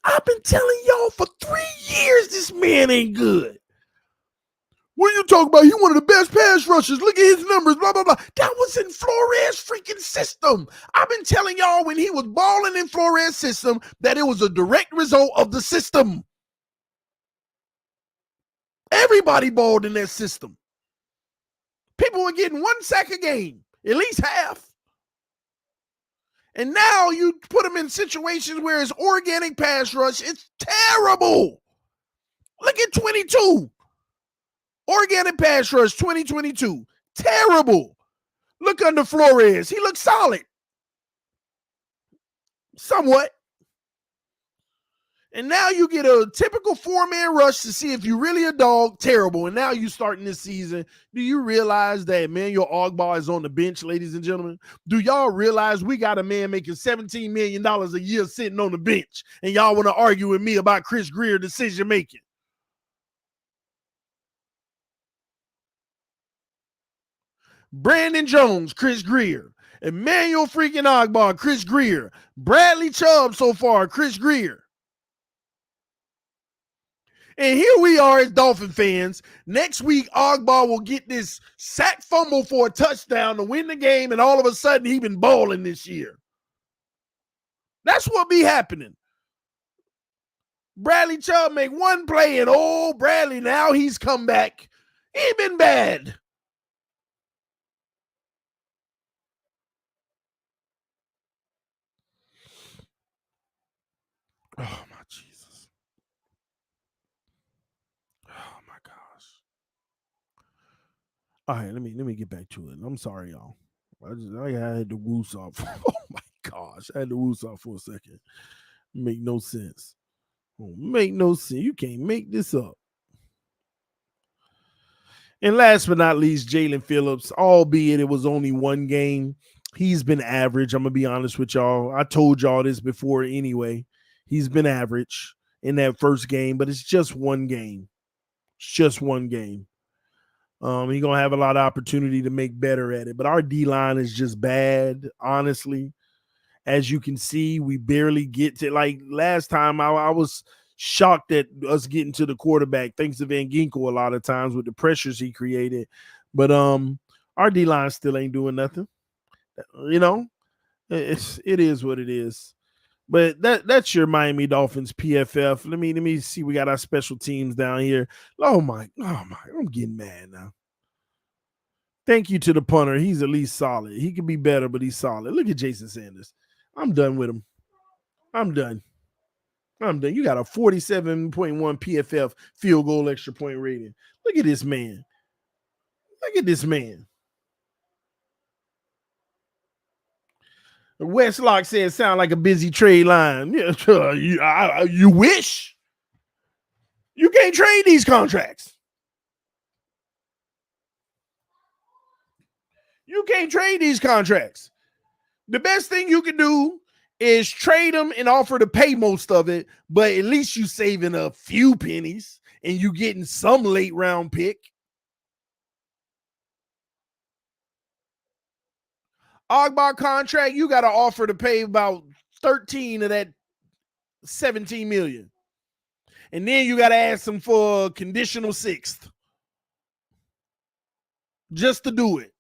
I've been telling y'all for 3 years this man ain't good. What are you talking about? He one of the best pass rushers. Look at his numbers, blah, blah, blah. That was in Flores' freaking system. I've been telling y'all when he was balling in Flores' system that it was a direct result of the system. Everybody balled in that system. People were getting 1 sack a game, at least half. And now you put him in situations where it's organic pass rush. It's terrible. Look at 22. Organic pass rush 2022. Terrible. Look under Flores. He looks solid. Somewhat. And now you get a typical 4-man rush to see if you're really a dog. Terrible. And now you starting this season. Do you realize that Emmanuel Ogbah is on the bench, ladies and gentlemen? Do y'all realize we got a man making $17 million a year sitting on the bench? And y'all want to argue with me about Chris Grier decision making? Brandon Jones, Chris Grier. Emmanuel freaking Ogbah, Chris Grier. Bradley Chubb so far, Chris Grier. And here we are as Dolphin fans. Next week, Ogbah will get this sack fumble for a touchdown to win the game, and all of a sudden, he been balling this year. That's what be happening. Bradley Chubb make one play, and oh, Bradley, now he's come back. He been bad. Oh, my Jesus. Oh, my gosh. All right, let me get back to it. I'm sorry, y'all. I had to woos off. Oh, my gosh. I had to woos off for a second. Make no sense. Make no sense. You can't make this up. And last but not least, Jalen Phillips, albeit it was only one game, he's been average. I'm going to be honest with y'all. I told y'all this before anyway. He's been average in that first game, but it's just one game. It's just one game. He's going to have a lot of opportunity to make better at it. But our D-line is just bad, honestly. As you can see, we barely get to, like last time I was shocked at us getting to the quarterback, thanks to Van Ginkel a lot of times with the pressures he created. But our D-line still ain't doing nothing. You know, it is what it is. But that's your Miami Dolphins PFF. Let me see. We got our special teams down here. Oh my, I'm getting mad now. Thank you to the punter. He's at least solid. He could be better, but he's solid. Look at Jason Sanders. I'm done with him. I'm done. You got a 47.1 PFF field goal extra point rating. Look at this man. Look at this man. Westlock said sound like a busy trade line. Yeah, you wish. You can't trade these contracts. You can't trade these contracts. The best thing you can do is trade them and offer to pay most of it, but at least you saving a few pennies and you getting some late round pick. Ogbah contract, you got to offer to pay about 13 of that 17 million. And then you got to ask them for a conditional sixth just to do it.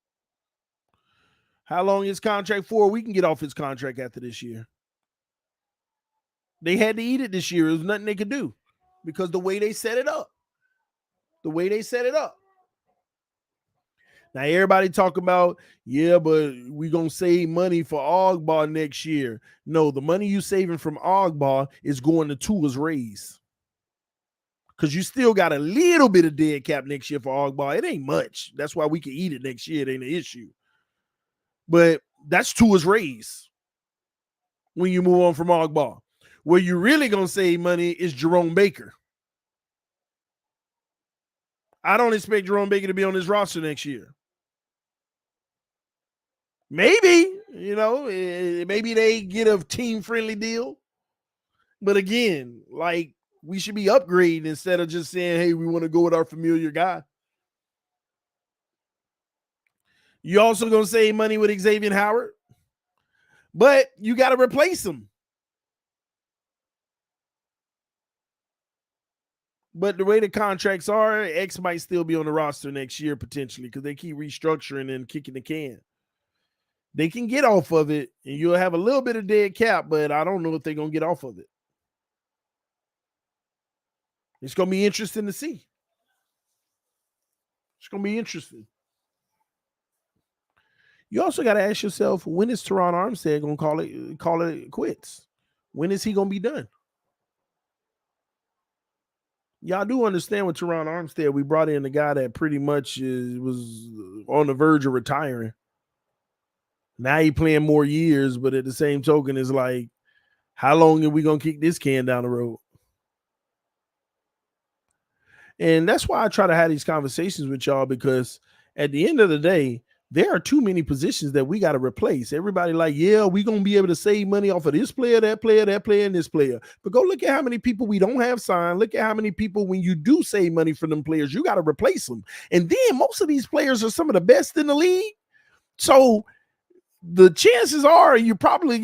How long is contract for? We can get off his contract after this year. They had to eat it this year. There's nothing they could do because the way they set it up. Now everybody talk about, yeah, but we gonna save money for Ogbar next year. No, the money you saving from Ogbar is going to Tua's raise. Because you still got a little bit of dead cap next year for Ogbar. It ain't much. That's why we can eat it next year. It ain't an issue. But that's Tua's raise when you move on from Ogbar. Where you really gonna save money is Jerome Baker. I don't expect Jerome Baker to be on this roster next year. Maybe, maybe they get a team-friendly deal. But again, like, we should be upgrading instead of just saying, hey, we want to go with our familiar guy. You also going to save money with Xavier Howard, but you got to replace him. But the way the contracts are, X might still be on the roster next year potentially because they keep restructuring and kicking the can. They can get off of it, and you'll have a little bit of dead cap, but I don't know if they're going to get off of it. It's going to be interesting to see. It's going to be interesting. You also got to ask yourself, when is Teron Armstead going to call it quits? When is he going to be done? Y'all do understand with Teron Armstead, we brought in a guy that pretty much was on the verge of retiring. Now he playing more years, but at the same token, it's like, how long are we going to kick this can down the road? And that's why I try to have these conversations with y'all, because at the end of the day, there are too many positions that we got to replace. Everybody like, yeah, we're going to be able to save money off of this player, and this player. But go look at how many people we don't have signed. Look at how many people, when you do save money for them players, you got to replace them. And then most of these players are some of the best in the league. So the chances are you're probably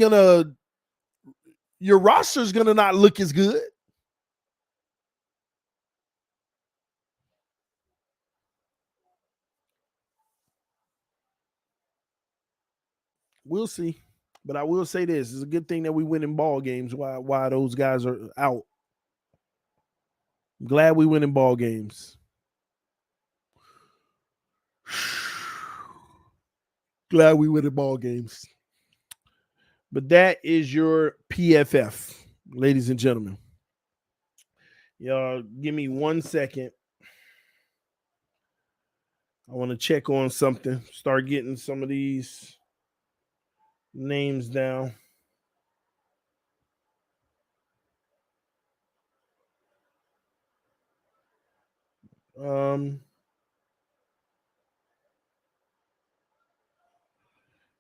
your roster's going to not look as good. We'll see. But I will say this: it's a good thing that we win in ball games while those guys are out. I'm glad we win in ball games. Glad we win in ball games. But that is your PFF, ladies and gentlemen. Y'all, give me 1 second. I want to check on something. Start getting some of these names down.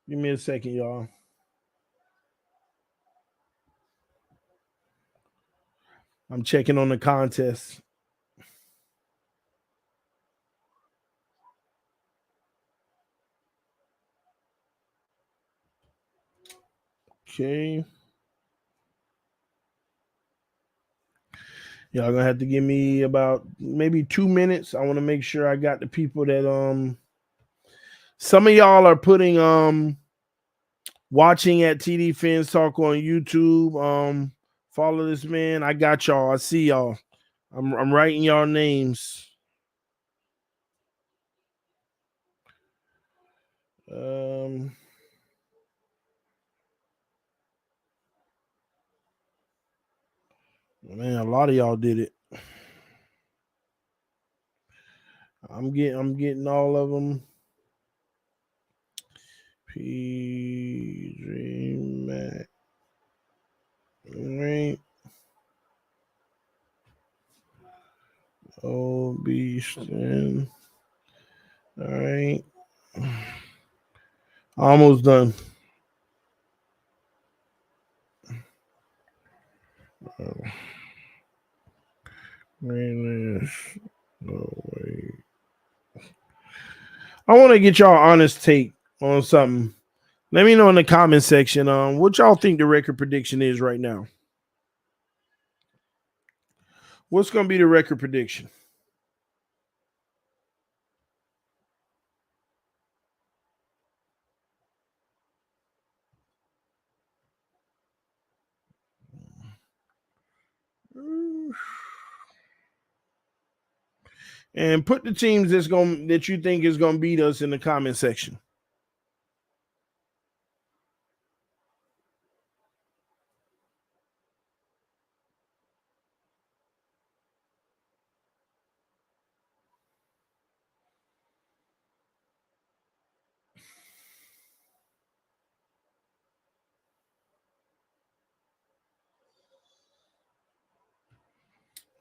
Give me a second, y'all. I'm checking on the contest. Okay. Y'all gonna have to give me about maybe 2 minutes. I want to make sure I got the people that some of y'all are putting watching at TDPHINSTALK on YouTube. Follow this man. I got y'all. I see y'all. I'm writing y'all names. Man, a lot of y'all did it. I'm getting all of them. PJ Mac. All right. OB Stan. All right. Almost done. No, wait. I want to get y'all honest take on something. Let me know in the comment section what y'all think the record prediction is right now. What's going to be the record prediction? And put the teams that you think is gonna beat us in the comment section.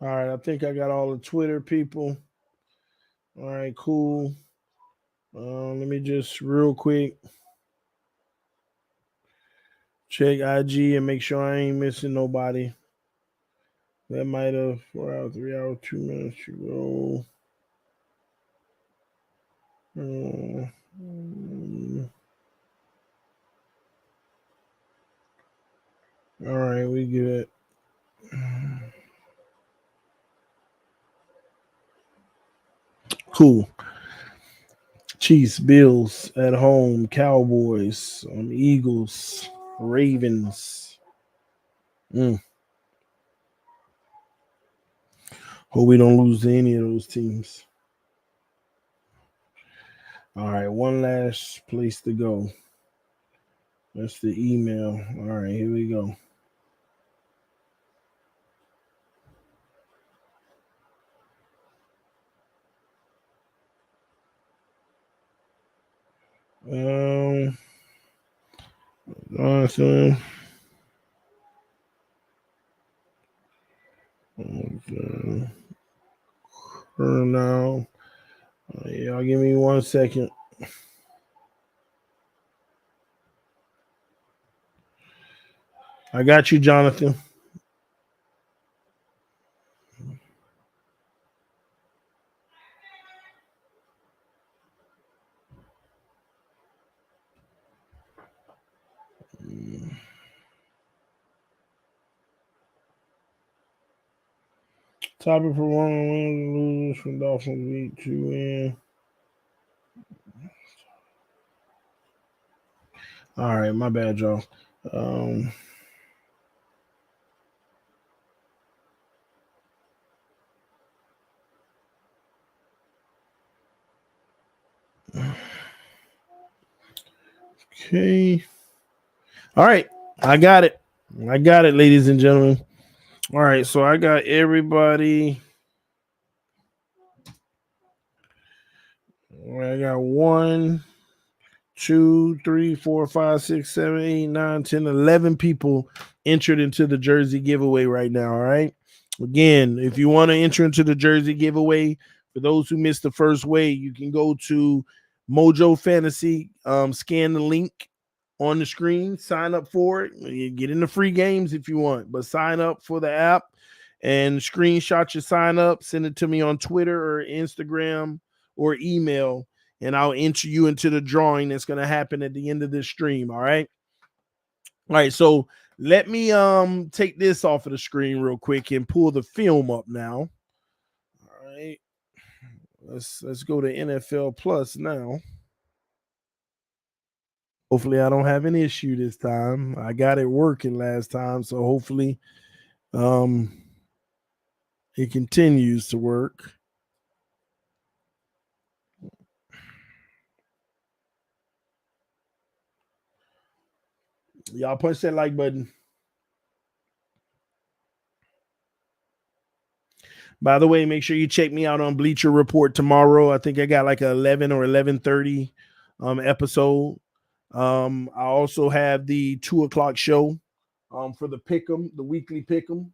All right, I think I got all the Twitter people. All right, cool. Let me just real quick check IG and make sure I ain't missing nobody. That might have 4 hours, 3 hours, 2 minutes to go. All right, we good. Cool. Chiefs, Bills at home, Cowboys, Eagles, Ravens. Hope we don't lose to any of those teams. All right, one last place to go. That's the email. All right, here we go. Awesome. Now, y'all give me 1 second. I got you, Jonathan. Topic for one wins, losers from Dolphins week 2 win. All right, my bad, y'all. Okay. All right. I got it, ladies and gentlemen. All right. So I got everybody. I got 1, 2, 3, 4, 5, 6, 7, 8, 9, 10, 11 people entered into the jersey giveaway right now. All right. Again, if you want to enter into the jersey giveaway, for those who missed the first wave, you can go to Mojo Fantasy, scan the link on the screen, sign up for it. You get in the free games if you want, but sign up for the app and screenshot your sign up, send it to me on Twitter or Instagram or email, and I'll enter you into the drawing that's going to happen at the end of this stream. All right. All right. So let me take this off of the screen real quick and pull the film up now. All right. Let's go to NFL Plus now. Hopefully I don't have an issue this time. I got it working last time, so hopefully it continues to work. Y'all punch that like button. By the way, make sure you check me out on Bleacher Report tomorrow. I think I got like a 11 or 11:30 episode. I also have the 2:00 show for the pick'em, the weekly pick'em.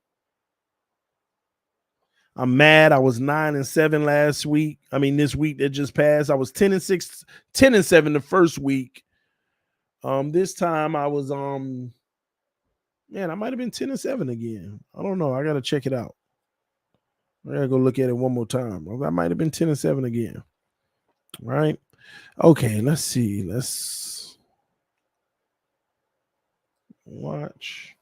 I'm mad. I was 9-7 last week. I mean, this week that just passed, I was 10-6, 10-7 the first week. This time I was man, I might have been 10-7 again. I don't know. I gotta check it out. I gotta go look at it one more time. I might have been 10-7 again. Right? Okay, let's see. Let's watch.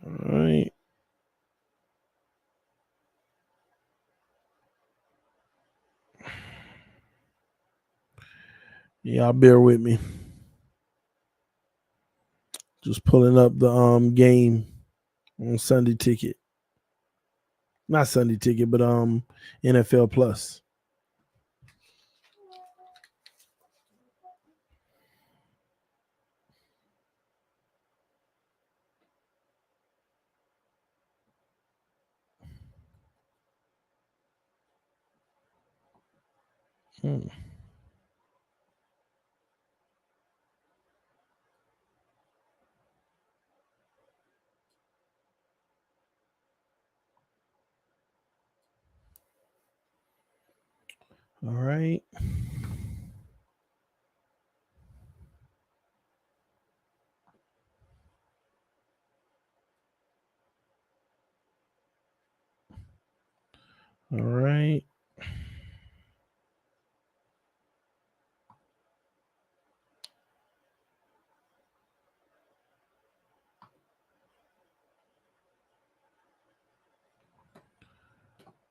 All right. Y'all bear with me. Just pulling up the game. on Sunday Ticket. Not Sunday Ticket, but NFL Plus. Hmm. All right. All right.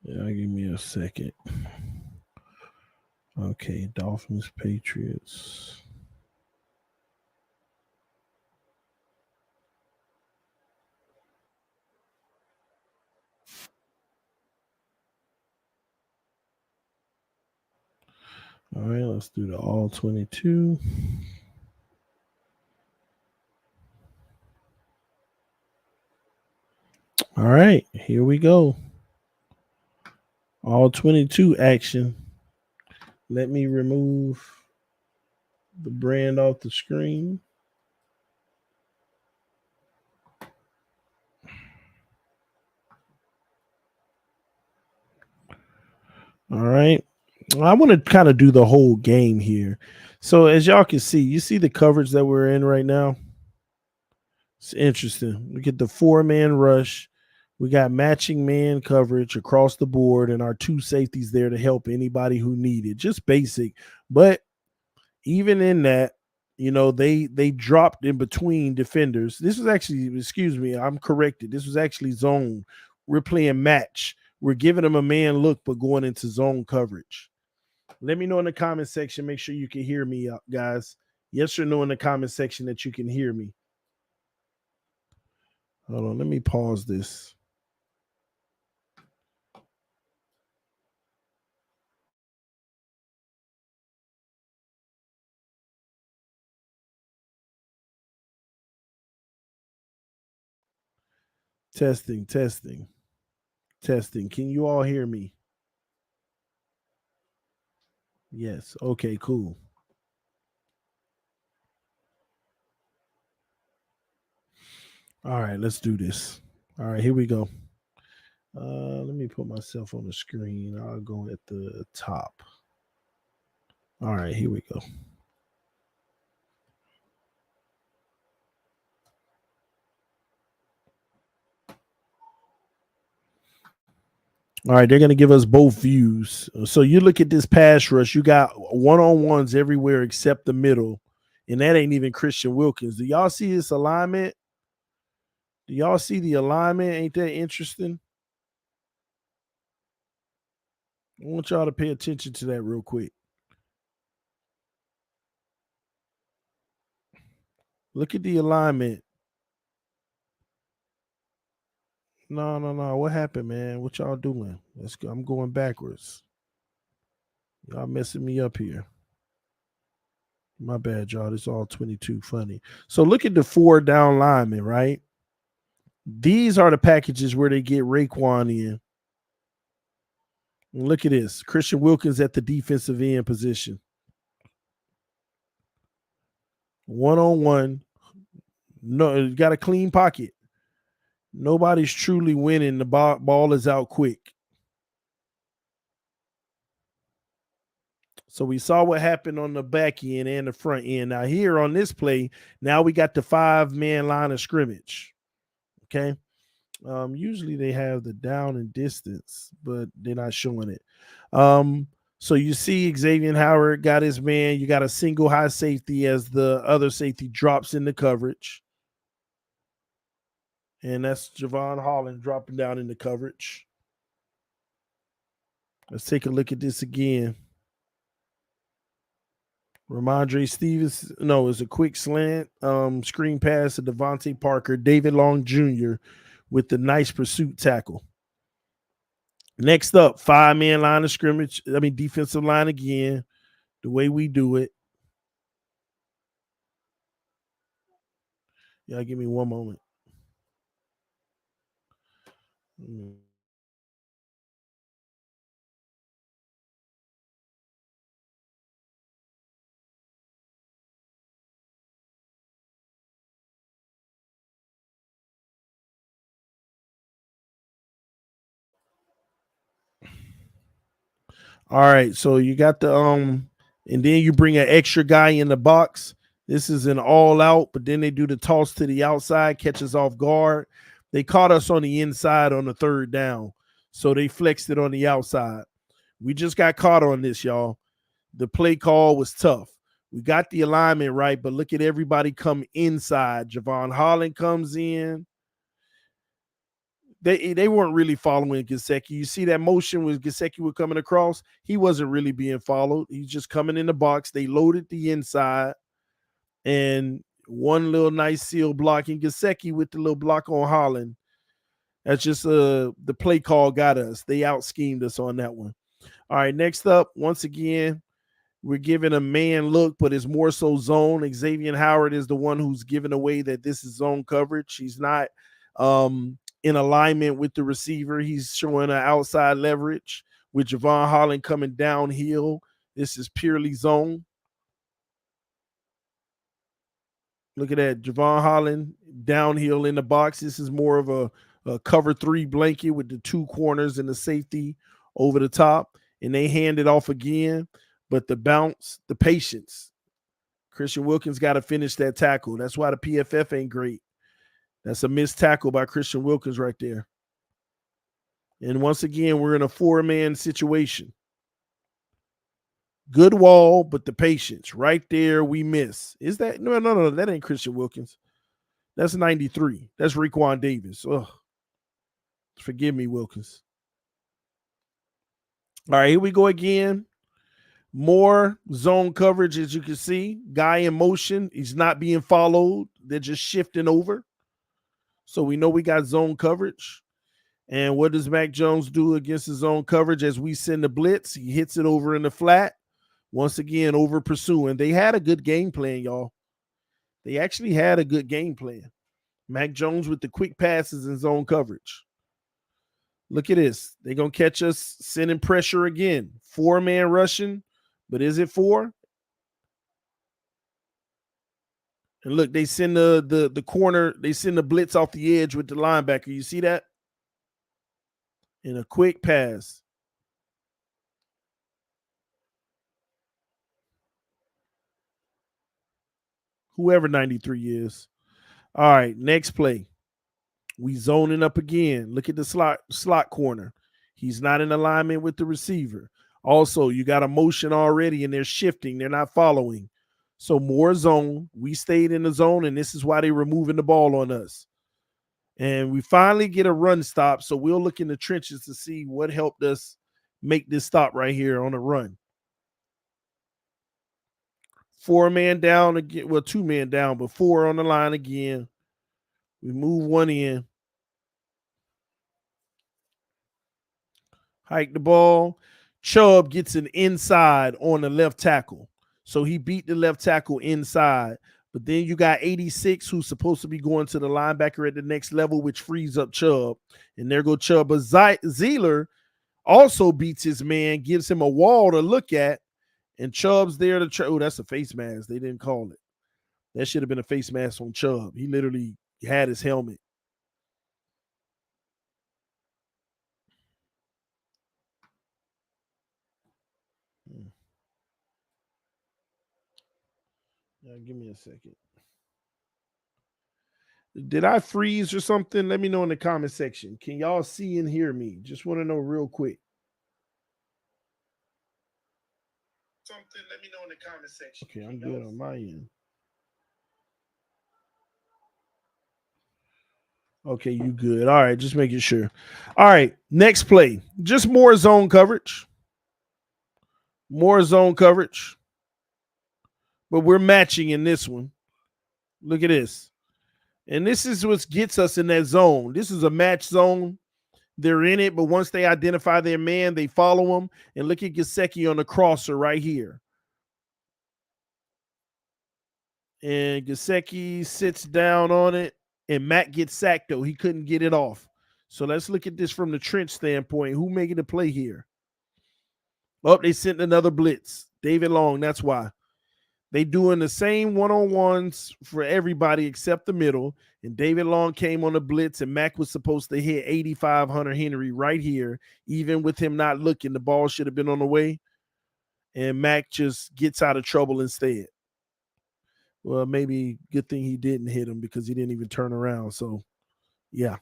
Yeah, give me a second. Okay, Dolphins, Patriots. All right, let's do the all 22. All right, here we go. All 22 action. Let me remove the brand off the screen. All right. I want to kind of do the whole game here. So as y'all can see, you see the coverage that we're in right now? It's interesting. Look at the 4-man rush. We got matching man coverage across the board and our 2 safeties there to help anybody who need it. Just basic. But even in that, they dropped in between defenders. This was actually, excuse me, I'm corrected. This was actually zone. We're playing match. We're giving them a man look, but going into zone coverage. Let me know in the comment section. Make sure you can hear me, guys. Yes or no in the comment section that you can hear me. Hold on. Let me pause this. Testing, testing, testing. Can you all hear me? Yes. Okay, cool. All right, let's do this. All right, here we go. Let me put myself on the screen. I'll go at the top. All right, here we go. All right, they're going to give us both views. So you look at this pass rush, you got one-on-ones everywhere except the middle, and that ain't even Christian Wilkins. Do y'all see this alignment? Do y'all see the alignment? Ain't that interesting? I want y'all to pay attention to that real quick. Look at the alignment. No. What happened, man? What y'all doing? Let's go. I'm going backwards. Y'all messing me up here. My bad, y'all. It's all 22 funny. So look at the 4 down linemen, right? These are the packages where they get Raekwon in. And look at this. Christian Wilkins at the defensive end position. One-on-one. No, you got a clean pocket. Nobody's truly winning. The ball is out quick. So we saw what happened on the back end and the front end. Now here on this play, now we got the 5-man line of scrimmage. Okay. Usually they have the down and distance, but they're not showing it. So you see Xavier Howard got his man. You got a single high safety as the other safety drops into coverage. And that's Javon Holland dropping down into coverage. Let's take a look at this again. Ramondre Stevens, no, it's a quick slant, screen pass to Devontae Parker. David Long Jr. with the nice pursuit tackle. Next up, 5-man line of scrimmage. Defensive line again, the way we do it. Yeah, give me one moment. All right, so you got the and then you bring an extra guy in the box. This is an all out, but then they do the toss to the outside, catches off guard. They caught us on the inside on the third down, so they flexed it on the outside. We just got caught on this, y'all. The play call was tough. We got the alignment right, but look at everybody come inside. Javon Holland comes in. They weren't really following Gesicki. You see that motion was Gesicki was coming across. He wasn't really being followed. He's just coming in the box. They loaded the inside, and one little nice seal blocking Gesicki with the little block on Holland. That's just the play call got us. They out schemed us on that one. All right, next up, once again, we're giving a man look, but it's more so zone. Xavier Howard is the one who's giving away that this is zone coverage. He's not in alignment with the receiver. He's showing an outside leverage with Javon Holland coming downhill. This is purely zone. Look at that. Javon Holland downhill in the box. This is more of a cover 3 blanket with the 2 corners and the safety over the top. And they hand it off again. But the bounce, the patience. Christian Wilkins got to finish that tackle. That's why the PFF ain't great. That's a missed tackle by Christian Wilkins right there. And once again, we're in a 4-man situation. Good wall, but the patience. Right there, we miss. Is that? No. That ain't Christian Wilkins. That's 93. That's Raekwon Davis. Ugh. Forgive me, Wilkins. All right, here we go again. More zone coverage, as you can see. Guy in motion. He's not being followed. They're just shifting over. So we know we got zone coverage. And what does Mac Jones do against his zone coverage as we send the blitz? He hits it over in the flat. Once again, over pursuing. They had a good game plan, y'all. They actually had a good game plan. Mac Jones with the quick passes and zone coverage. Look at this. They're going to catch us sending pressure again. 4-man rushing, but is it 4? And look, they send the corner, they send the blitz off the edge with the linebacker. You see that? In a quick pass. Whoever 93 is. All right, next play. We zoning up again. Look at the slot corner. He's not in alignment with the receiver. Also, you got a motion already, and they're shifting. They're not following. So more zone. We stayed in the zone, and this is why they're removing the ball on us. And we finally get a run stop, so we'll look in the trenches to see what helped us make this stop right here on a run. 4-man down again. Well, 2-man down, but 4 on the line again. We move 1 in. Hike the ball. Chubb gets an inside on the left tackle. So he beat the left tackle inside. But then you got 86 who's supposed to be going to the linebacker at the next level, which frees up Chubb. And there go Chubb. But Zeeler also beats his man, gives him a wall to look at. And Chubb's there to oh, that's a face mask. They didn't call it. That should have been a face mask on Chubb. He literally had his helmet. Give me a second. Did I freeze or something? Let me know in the comment section. Can y'all see and hear me? Just want to know real quick. Something, let me know in the comment section. Okay, I'm good on my end. Okay, you good. All right, just making sure. All right, next play. Just more zone coverage. More zone coverage. But we're matching in this one. Look at this. And this is what gets us in that zone. This is a match zone. They're in it, but once they identify their man, they follow him. And look at Gesicki on the crosser right here. And Gesicki sits down on it, and Mac gets sacked, though. He couldn't get it off. So let's look at this from the trench standpoint. Who making the play here? Oh, they sent another blitz. David Long, that's why. They doing the same one-on-ones for everybody except the middle. And David Long came on the blitz, and Mac was supposed to hit 85 Hunter Henry right here. Even with him not looking, the ball should have been on the way. And Mac just gets out of trouble instead. Well, maybe good thing he didn't hit him because he didn't even turn around. So, yeah.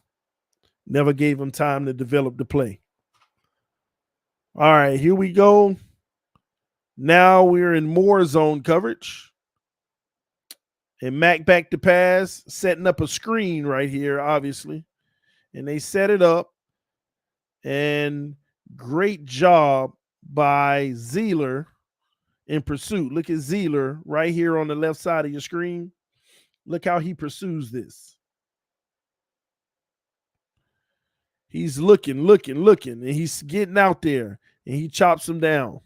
Never gave him time to develop the play. All right, here we go. Now we're in more zone coverage. And Mac back to pass, setting up a screen right here, obviously. And they set it up. And great job by Zeeler in pursuit. Look at Zeeler right here on the left side of your screen. Look how he pursues this. He's looking, and he's getting out there, and he chops him down.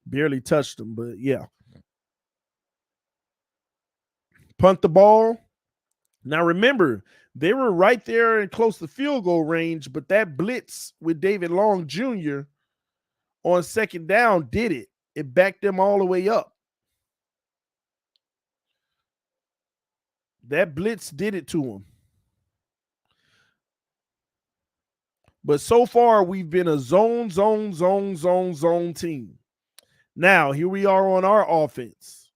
Barely touched him, but yeah. Punt the ball. Now remember, they were right there and close to field goal range, but that blitz with David Long Jr. on second down did it. It backed them all the way up. That blitz did it to him. But so far, we've been a zone team. Now, here we are on our offense.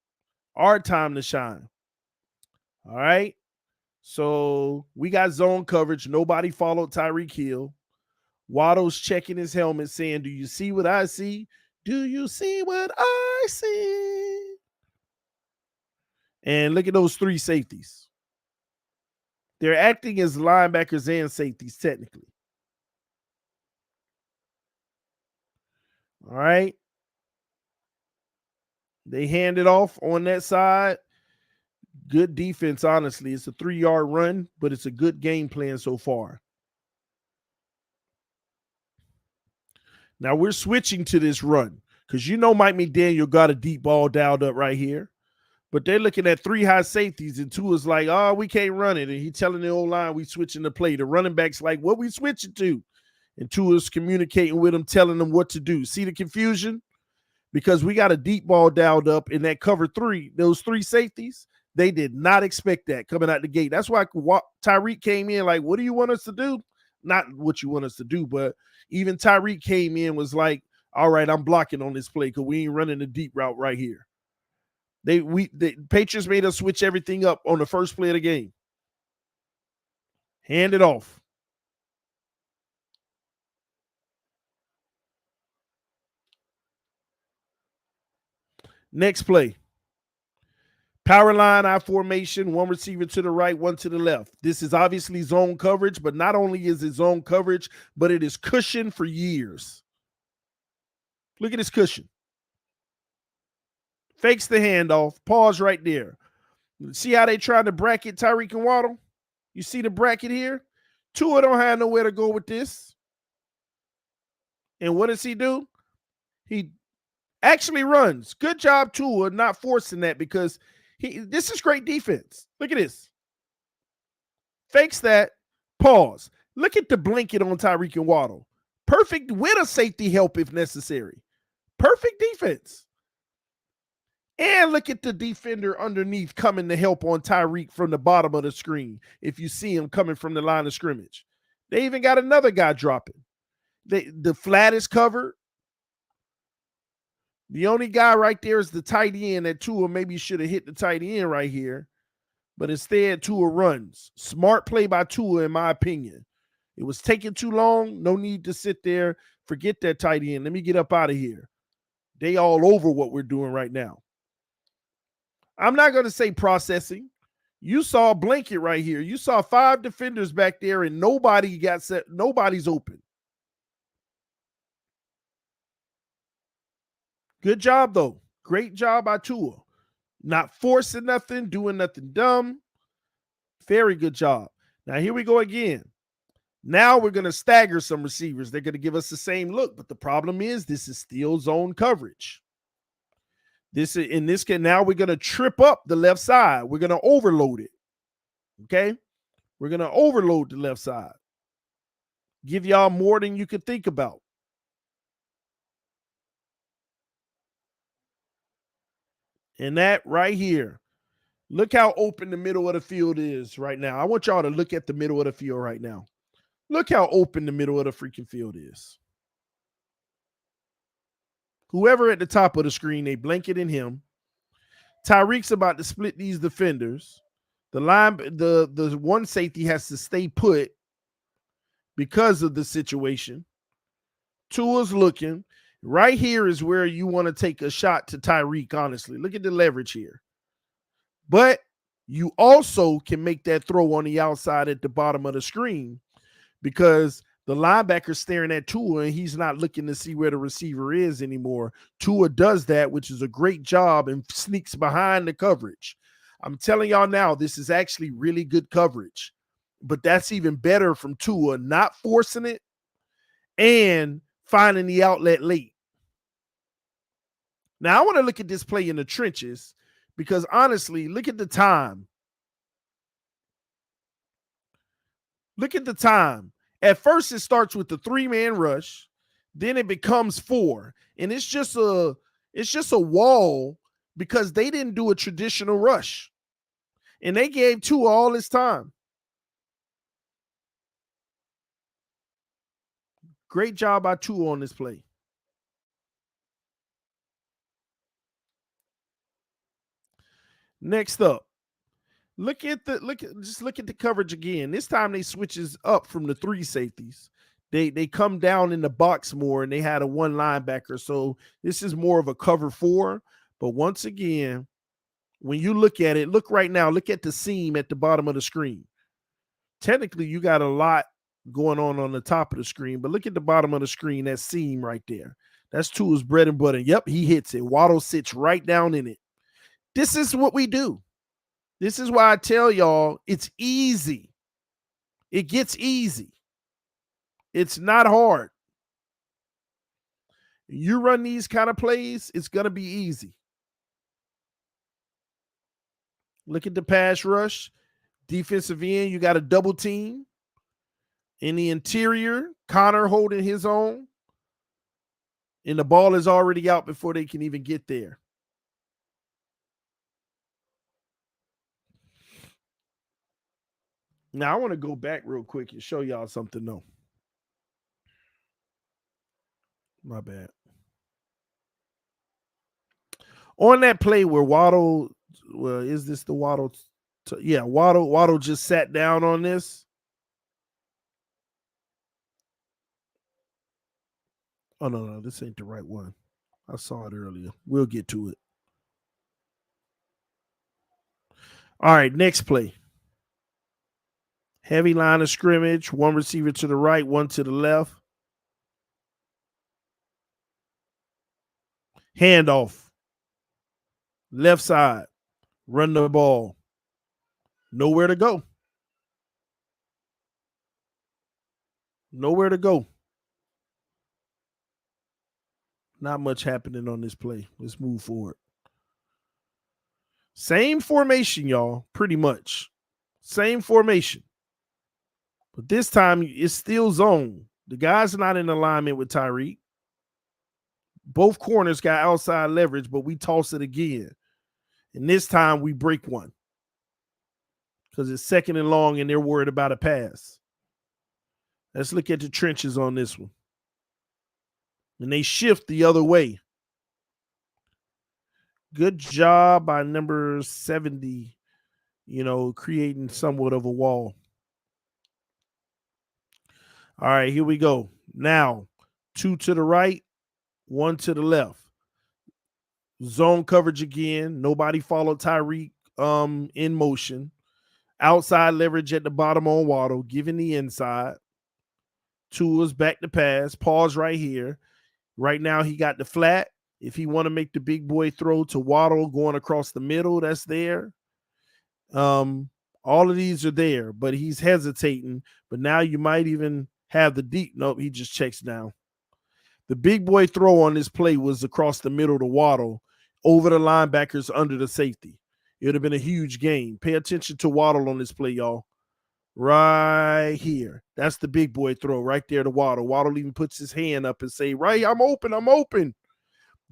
Our time to shine. All right. So we got zone coverage. Nobody followed Tyreek Hill. Waddle's checking his helmet saying, do you see what I see? Do you see what I see? And look at those three safeties. They're acting as linebackers and safeties, technically. All right. They hand it off on that side. Good defense, honestly. It's a 3-yard run, but it's a good game plan so far. Now we're switching to this run because you know Mike McDaniel got a deep ball dialed up right here. But they're looking at 3 high safeties, and Tua's like, oh, we can't run it. And he's telling the old line we switching the play. The running back's like, what we switching to? And Tua's communicating with him, telling them what to do. See the confusion? Because we got a deep ball dialed up in that cover 3. Those 3 safeties, they did not expect that coming out the gate. That's why Tyreek came in like, what do you want us to do? Not what you want us to do, but even Tyreek came in was like, all right, I'm blocking on this play because we ain't running the deep route right here. The Patriots made us switch everything up on the first play of the game. Hand it off. Next play. Power line, I formation, 1 receiver to the right, 1 to the left. This is obviously zone coverage, but not only is it zone coverage, but it is cushion for years. Look at this cushion. Fakes the handoff. Pause right there. See how they tried to bracket Tyreek and Waddle? You see the bracket here? Tua don't have nowhere to go with this. And what does he do? He actually runs. Good job, Tua, not forcing that because this is great defense. Look at this. Fakes that. Pause. Look at the blanket on Tyreek and Waddle. Perfect with a safety help if necessary. Perfect defense. And look at the defender underneath coming to help on Tyreek from the bottom of the screen if you see him coming from the line of scrimmage. They even got another guy dropping. The flat is covered. The only guy right there is the tight end that Tua maybe should have hit the tight end right here. But instead, Tua runs. Smart play by Tua, in my opinion. It was taking too long. No need to sit there. Forget that tight end. Let me get up out of here. They all over what we're doing right now. I'm not going to say processing. You saw a blanket right here. You saw 5 defenders back there, and nobody got set. Nobody's open. Good job, though. Great job by Tua. Not forcing nothing, doing nothing dumb. Very good job. Now here we go again. Now we're going to stagger some receivers. They're going to give us the same look, but the problem is this is still zone coverage. Now we're going to trip up the left side. We're going to overload it. Okay? We're going to overload the left side. Give y'all more than you could think about. And that right here. Look how open the middle of the field is right now. I want y'all to look at the middle of the field right now. Look how open the middle of the freaking field is. Whoever at the top of the screen, they blanket in him. Tyreek's about to split these defenders. The one safety has to stay put because of the situation. Tua's looking. Right here is where you want to take a shot to Tyreek, honestly. Look at the leverage here. But you also can make that throw on the outside at the bottom of the screen because the linebacker's staring at Tua and he's not looking to see where the receiver is anymore. Tua does that, which is a great job, and sneaks behind the coverage. I'm telling y'all now, this is actually really good coverage. But that's even better from Tua, not forcing it and finding the outlet late. Now, I want to look at this play in the trenches because, honestly, look at the time. Look at the time. At first, it starts with the 3-man rush. Then it becomes 4. And it's just a wall because they didn't do a traditional rush. And they gave Tua all this time. Great job by Tua on this play. Next up, look at the coverage again. This time they switches up from the 3 safeties. They come down in the box more, and they had a 1 linebacker. So this is more of a cover 4. But once again, when you look at it, look right now, look at the seam at the bottom of the screen. Technically, you got a lot going on the top of the screen, but look at the bottom of the screen, that seam right there. That's Tua's bread and butter. Yep, he hits it. Waddle sits right down in it. This is what we do. This is why I tell y'all it's easy. It gets easy. It's not hard. You run these kind of plays, it's going to be easy. Look at the pass rush. Defensive end, you got a double team. In the interior, Connor holding his own. And the ball is already out before they can even get there. Now, I want to go back real quick and show y'all something, though. My bad. On that play where Waddle, well, is this the Waddle? Yeah, Waddle just sat down on this. Oh, no, this ain't the right one. I saw it earlier. We'll get to it. All right, next play. Heavy line of scrimmage, 1 receiver to the right, 1 to the left. Handoff. Left side. Run the ball. Nowhere to go. Nowhere to go. Not much happening on this play. Let's move forward. Same formation, y'all, pretty much. Same formation. But this time, it's still zone. The guy's not in alignment with Tyreek. Both corners got outside leverage, but we toss it again. And this time, we break one. Because it's 2nd and long, and they're worried about a pass. Let's look at the trenches on this one. And they shift the other way. Good job by number 70, creating somewhat of a wall. All right, here we go. Now, 2 to the right, 1 to the left. Zone coverage again. Nobody followed Tyreek in motion. Outside leverage at the bottom on Waddle, giving the inside. Tua's back to pass. Pause right here. Right now, he got the flat. If he want to make the big boy throw to Waddle going across the middle, that's there. All of these are there, but he's hesitating. But now you might even have the deep. Nope, he just checks down. The big boy throw on this play was across the middle to Waddle over the linebackers under the safety. It would have been a huge gain. Pay attention to Waddle on this play, y'all. Right here. That's the big boy throw right there to Waddle. Waddle even puts his hand up and say, right, I'm open, I'm open.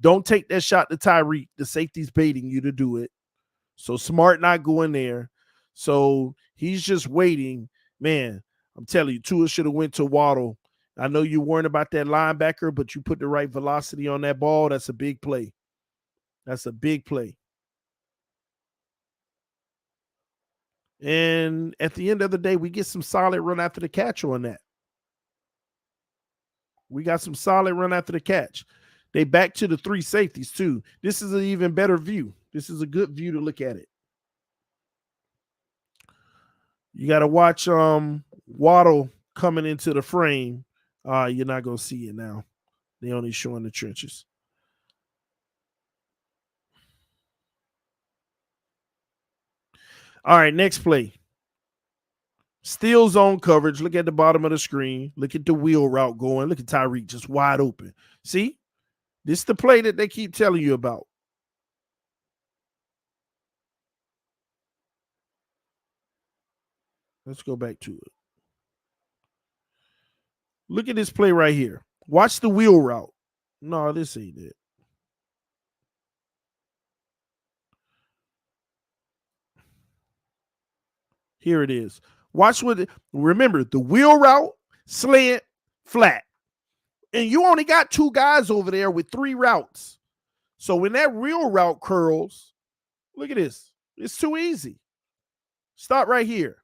Don't take that shot to Tyreek. The safety's baiting you to do it. So smart not going there. So he's just waiting. Man, I'm telling you, Tua should have went to Waddle. I know you're worrying about that linebacker, but you put the right velocity on that ball. That's a big play. That's a big play. And at the end of the day, we get some solid run after the catch on that. We got some solid run after the catch. They back to the three safeties too. This is an even better view. This is a good view to look at it. You got to watch Waddle coming into the frame. You're not going to see it now. They only showing the trenches. All right, next play. Still zone coverage. Look at the bottom of the screen. Look at the wheel route going. Look at Tyreek just wide open. See? This is the play that they keep telling you about. Let's go back to it. Look at this play right here. Watch the wheel route. No, this ain't it. Here it is. Watch what. Remember, the wheel route, slant, flat. And you only got two guys over there with three routes. So when that wheel route curls, look at this. It's too easy. Stop right here.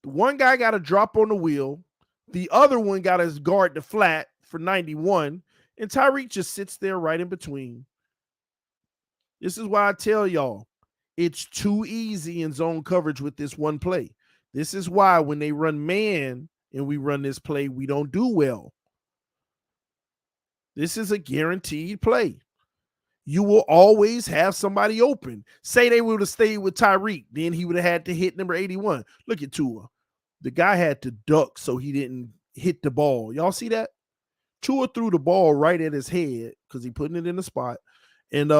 The one guy got to drop on the wheel. The other one got to guard the flat for 91. And Tyreek just sits there right in between. This is why I tell y'all, it's too easy in zone coverage with this one play. This is why when they run man and we run this play, we don't do well. This is a guaranteed play. You will always have somebody open. Say they would have stayed with Tyreek, then he would have had to hit number 81. Look at Tua. The guy had to duck so he didn't hit the ball. Y'all see that? Tua threw the ball right at his head because he putting it in the spot. And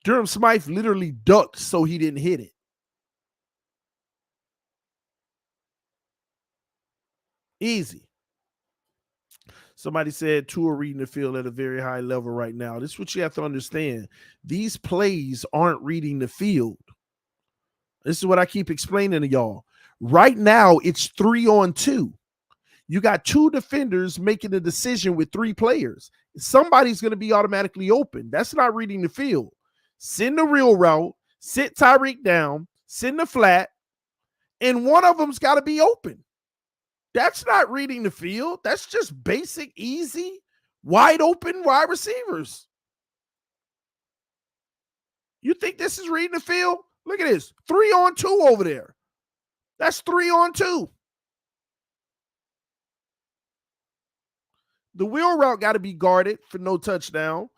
Durham Smythe literally ducked so he didn't hit it. Easy. Somebody said Tua reading the field at a very high level right now. This is what you have to understand. These plays aren't reading the field. This is what I keep explaining to y'all. Right now, it's 3-on-2. You got two defenders making a decision with three players. Somebody's going to be automatically open. That's not reading the field. Send the real route, sit Tyreek down, send the flat, and one of them's got to be open. That's not reading the field. That's just basic, easy, wide open wide receivers. You think this is reading the field? Look at this. 3-on-2 over there. That's 3-on-2. The wheel route got to be guarded for no touchdown.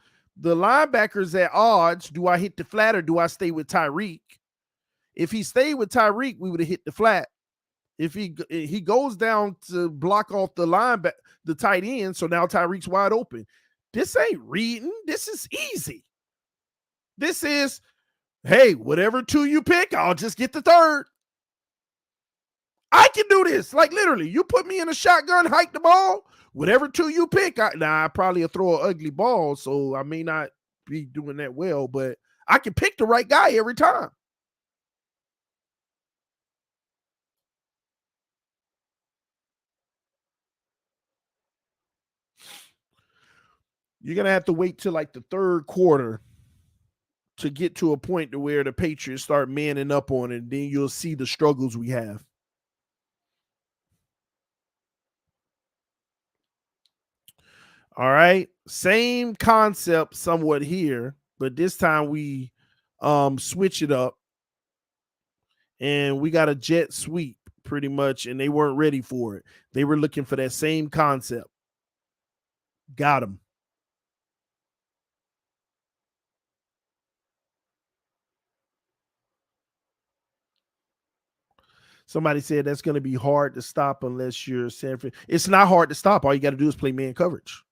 The linebacker's at odds. Do I hit the flat or do I stay with Tyreek? If he stayed with Tyreek, we would have hit the flat. If he goes down to block off the tight end, so now Tyreek's wide open. This ain't reading. This is easy. This is, hey, whatever two you pick, I'll just get the third. I can do this. Like literally, you put me in a shotgun, hike the ball, whatever two you pick. I probably throw an ugly ball, so I may not be doing that well, but I can pick the right guy every time. You're going to have to wait till like the third quarter to get to a point to where the Patriots start manning up on it, and then you'll see the struggles we have. All right. Same concept somewhat here, but this time we switch it up and we got a jet sweep pretty much, and they weren't ready for it. They were looking for that same concept. Got them. Somebody said that's going to be hard to stop unless you're San Francisco. It's not hard to stop. All you got to do is play man coverage.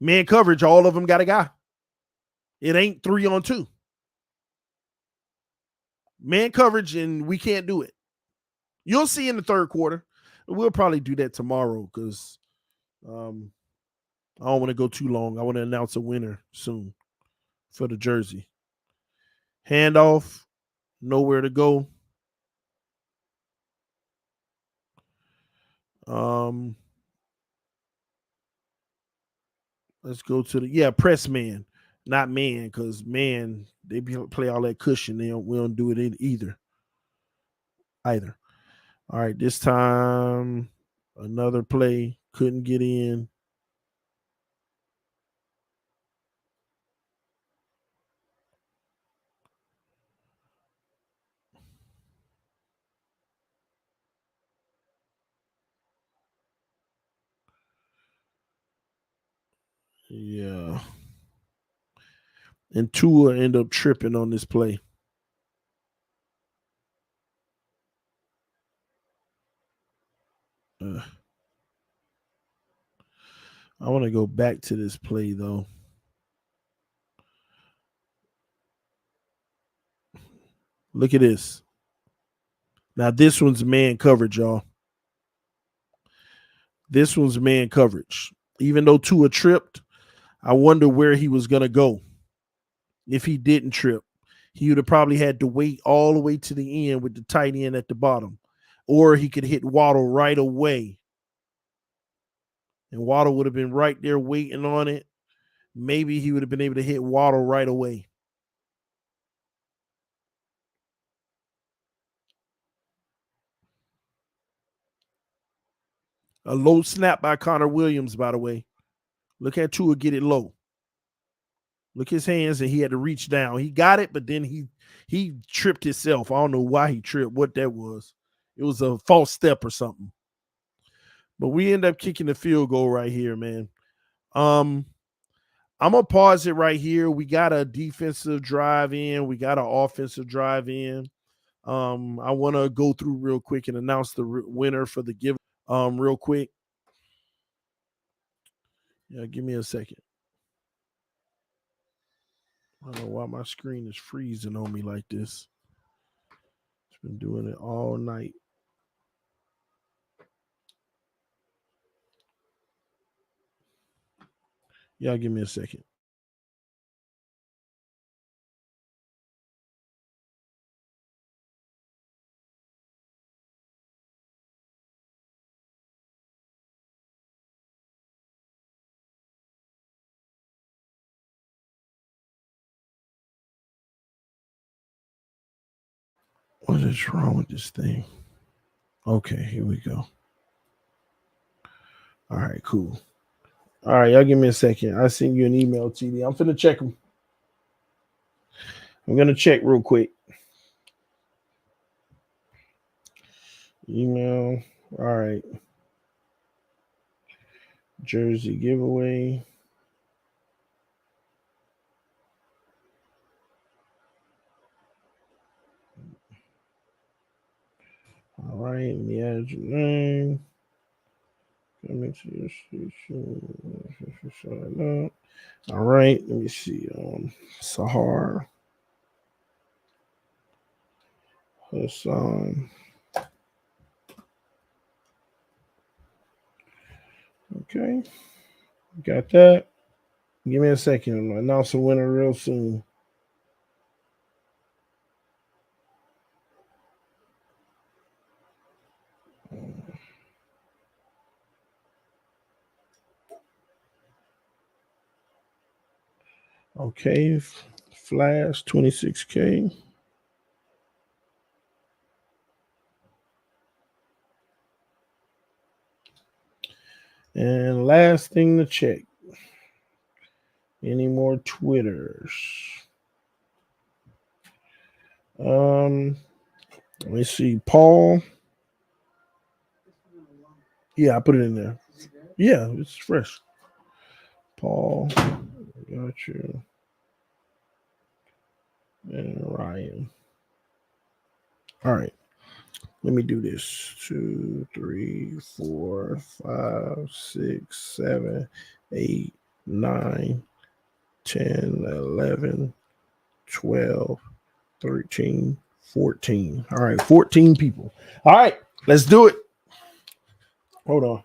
Man coverage, all of them got a guy. It ain't 3-on-2. Man coverage, and we can't do it. You'll see in the third quarter. We'll probably do that tomorrow because I don't want to go too long. I want to announce a winner soon for the jersey. Handoff, nowhere to go. Let's go to the press man, not man, because man they play all that cushion. We don't do it either. All right, this time another play couldn't get in. Yeah. And Tua end up tripping on this play. I want to go back to this play, though. Look at this. Now, this one's man coverage, y'all. This one's man coverage. Even though Tua tripped, I wonder where he was going to go if he didn't trip. He would have probably had to wait all the way to the end with the tight end at the bottom. Or he could hit Waddle right away. And Waddle would have been right there waiting on it. Maybe he would have been able to hit Waddle right away. A low snap by Connor Williams, by the way. Look at Tua get it low. Look his hands, and he had to reach down. He got it, but then he tripped himself. I don't know why he tripped, what that was. It was a false step or something. But we end up kicking the field goal right here, man. I'm going to pause it right here. We got a defensive drive in. We got an offensive drive in. I want to go through real quick and announce the winner for the give real quick. Yeah, give me a second. I don't know why my screen is freezing on me like this. It's been doing it all night. Y'all give me a second. What is wrong with this thing? Okay, here we go. All right, cool. All right, y'all give me a second. I sent you an email, TD. I'm finna check them. I'm gonna check real quick. Email. All right. Jersey giveaway. All right, let me add your name. Coming to your station. All right, let me see. Sahar Hassan. Okay, got that. Give me a second. I'll announce the winner real soon. Okay, Flash 26K. And last thing to check. Any more Twitters? Let me see. Paul. Yeah, I put it in there. Yeah, it's fresh. Paul. Got you. And Ryan. All right. Let me do this. 2, 3, 4, 5, 6, 7, 8, 9, 10, 11, 12, 13, 14. All right, 14 people. All right, let's do it. Hold on.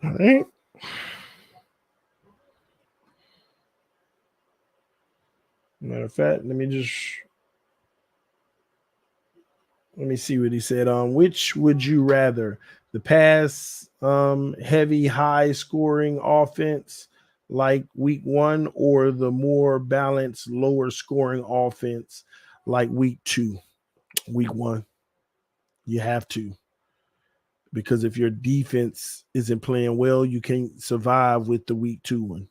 All right. Matter of fact, let me see what he said. Which would you rather? The pass heavy, high scoring offense like week 1, or the more balanced, lower scoring offense like week 2? Week 1. You have to. Because if your defense isn't playing well, you can't survive with the week 2 one.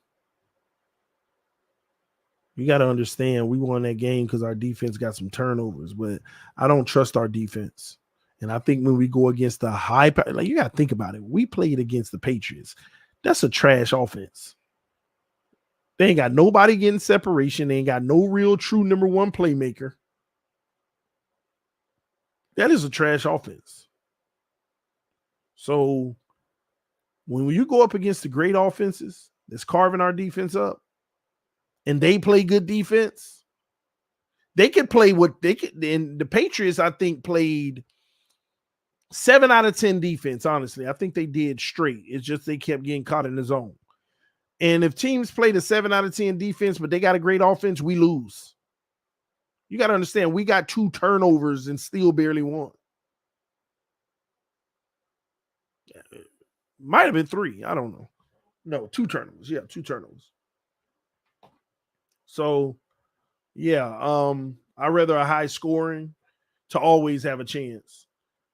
You got to understand, we won that game because our defense got some turnovers, but I don't trust our defense. And I think when we go against the high, like, you got to think about it. We played against the Patriots. That's a trash offense. They ain't got nobody getting separation. They ain't got no real true number 1 playmaker. That is a trash offense. So when you go up against the great offenses that's carving our defense up, and they play good defense, they could play what they could. And the Patriots, I think, played 7 out of 10 defense. Honestly, I think they did straight. It's just they kept getting caught in the zone. And if teams played a 7 out of 10 defense, but they got a great offense, we lose. You got to understand, we got 2 turnovers and still barely won. Might have been 3. I don't know. No, 2 turnovers. Yeah, 2 turnovers. So, yeah, I'd rather a high scoring to always have a chance.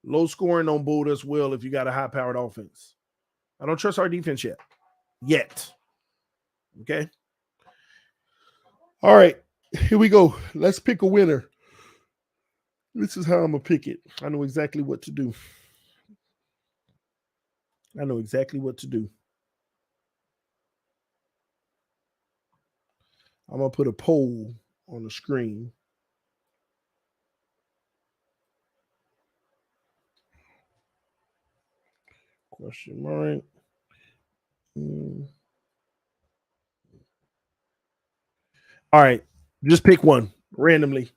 Low scoring don't bode us well if you got a high-powered offense. I don't trust our defense yet. Okay? All right, here we go. Let's pick a winner. This is how I'm going to pick it. I know exactly what to do. I'm going to put a poll on the screen. Question mark. All right, just pick one randomly.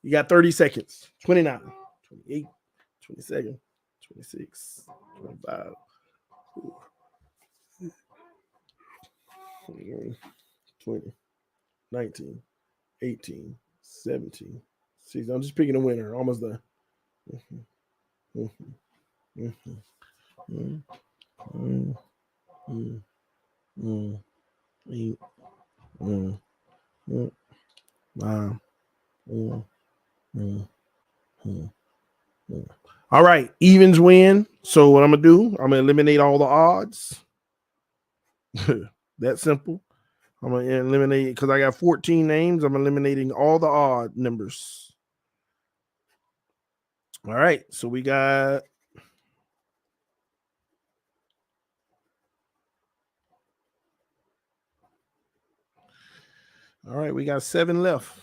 You got 30 seconds. 29, 28, 27, 26, 25, 21, 20, 19, 18, 17, 16. I'm just picking a winner. Almost done. All right, evens win. So what I'm gonna do? I'm gonna eliminate all the odds. That simple. I'm gonna eliminate, because I got 14 names. I'm eliminating all the odd numbers. All right, so we got we got 7 left.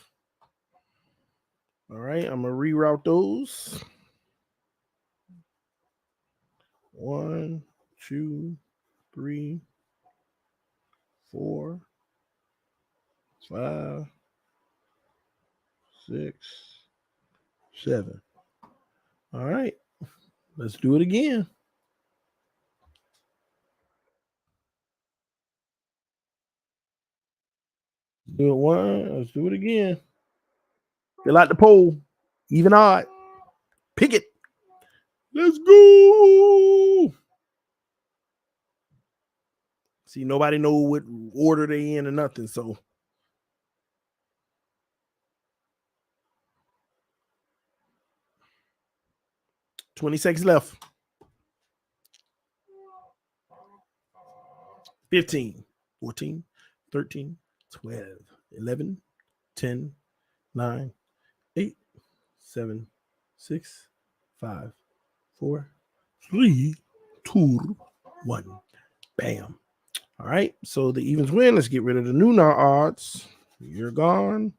All right, I'm gonna reroute those. 1, 2, 3, 4, 5, 6, 7. All right, let's do it again. Do it one. Let's do it again. Fill out the poll. Even odd. Pick it. Let's go. See, nobody know what order they in or nothing. So 20 seconds left. 15, 14, 13, 12, 11, 10, 9, 8, 7, 6, 5, 4, 3, 2, 1. Bam. All right. So the evens win. Let's get rid of the new odds. You're gone.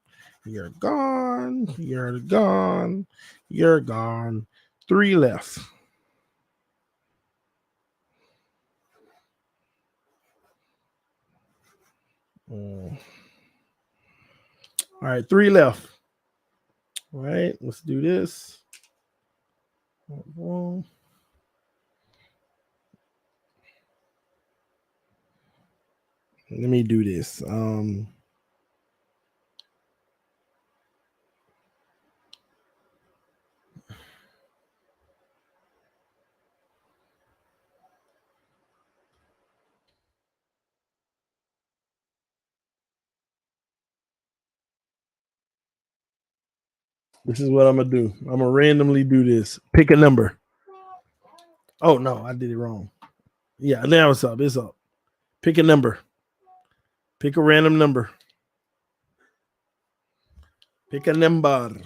You're gone. You're gone. You're gone. 3 left. All right, 3 left. All right, let's do this. Let me do this. This is what I'm gonna do. I'm gonna randomly do this. Pick a number. Oh no, I did it wrong. Yeah, now it's up. It's up. Pick a number. Pick a random number. Pick a number.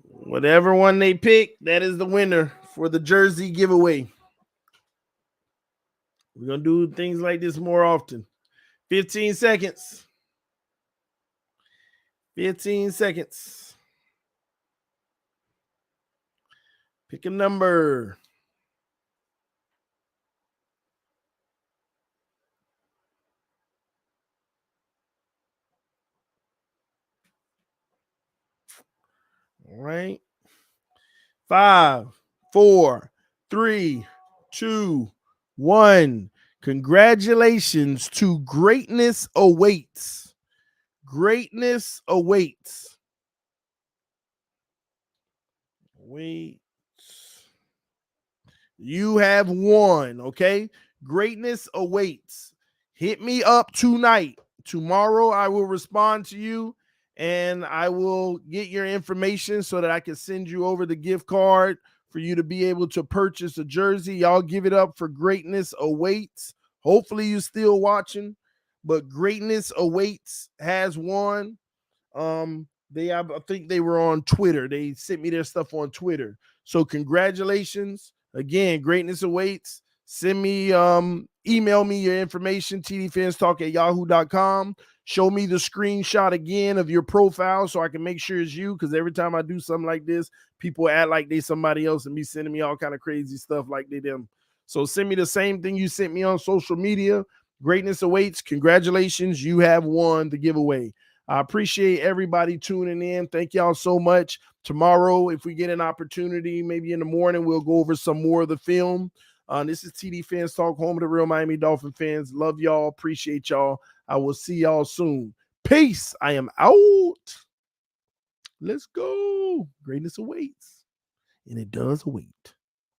Whatever one they pick, that is the winner for the jersey giveaway. We're gonna do things like this more often. 15 seconds. 15 seconds. Pick a number. All right. 5, 4, 3, 2, 1. Congratulations to Greatness Awaits. Greatness awaits. Wait. You have won, okay? Greatness awaits. Hit me up tonight. Tomorrow I will respond to you and I will get your information so that I can send you over the gift card for you to be able to purchase a jersey. Y'all give it up for Greatness Awaits. Hopefully you're still watching, but Greatness Awaits has won. I think they were on Twitter. They sent me their stuff on Twitter. So congratulations. Again, Greatness Awaits. Send me, email me your information, tdphinstalk@yahoo.com. Show me the screenshot again of your profile so I can make sure it's you, because every time I do something like this, people act like they somebody else and be sending me all kind of crazy stuff like they them. So send me the same thing you sent me on social media. Greatness Awaits. Congratulations. You have won the giveaway. I appreciate everybody tuning in. Thank y'all so much. Tomorrow, if we get an opportunity, maybe in the morning, we'll go over some more of the film. This is TD Fans Talk, home of the real Miami Dolphin fans. Love y'all. Appreciate y'all. I will see y'all soon. Peace. I am out. Let's go. Greatness awaits. And it does await.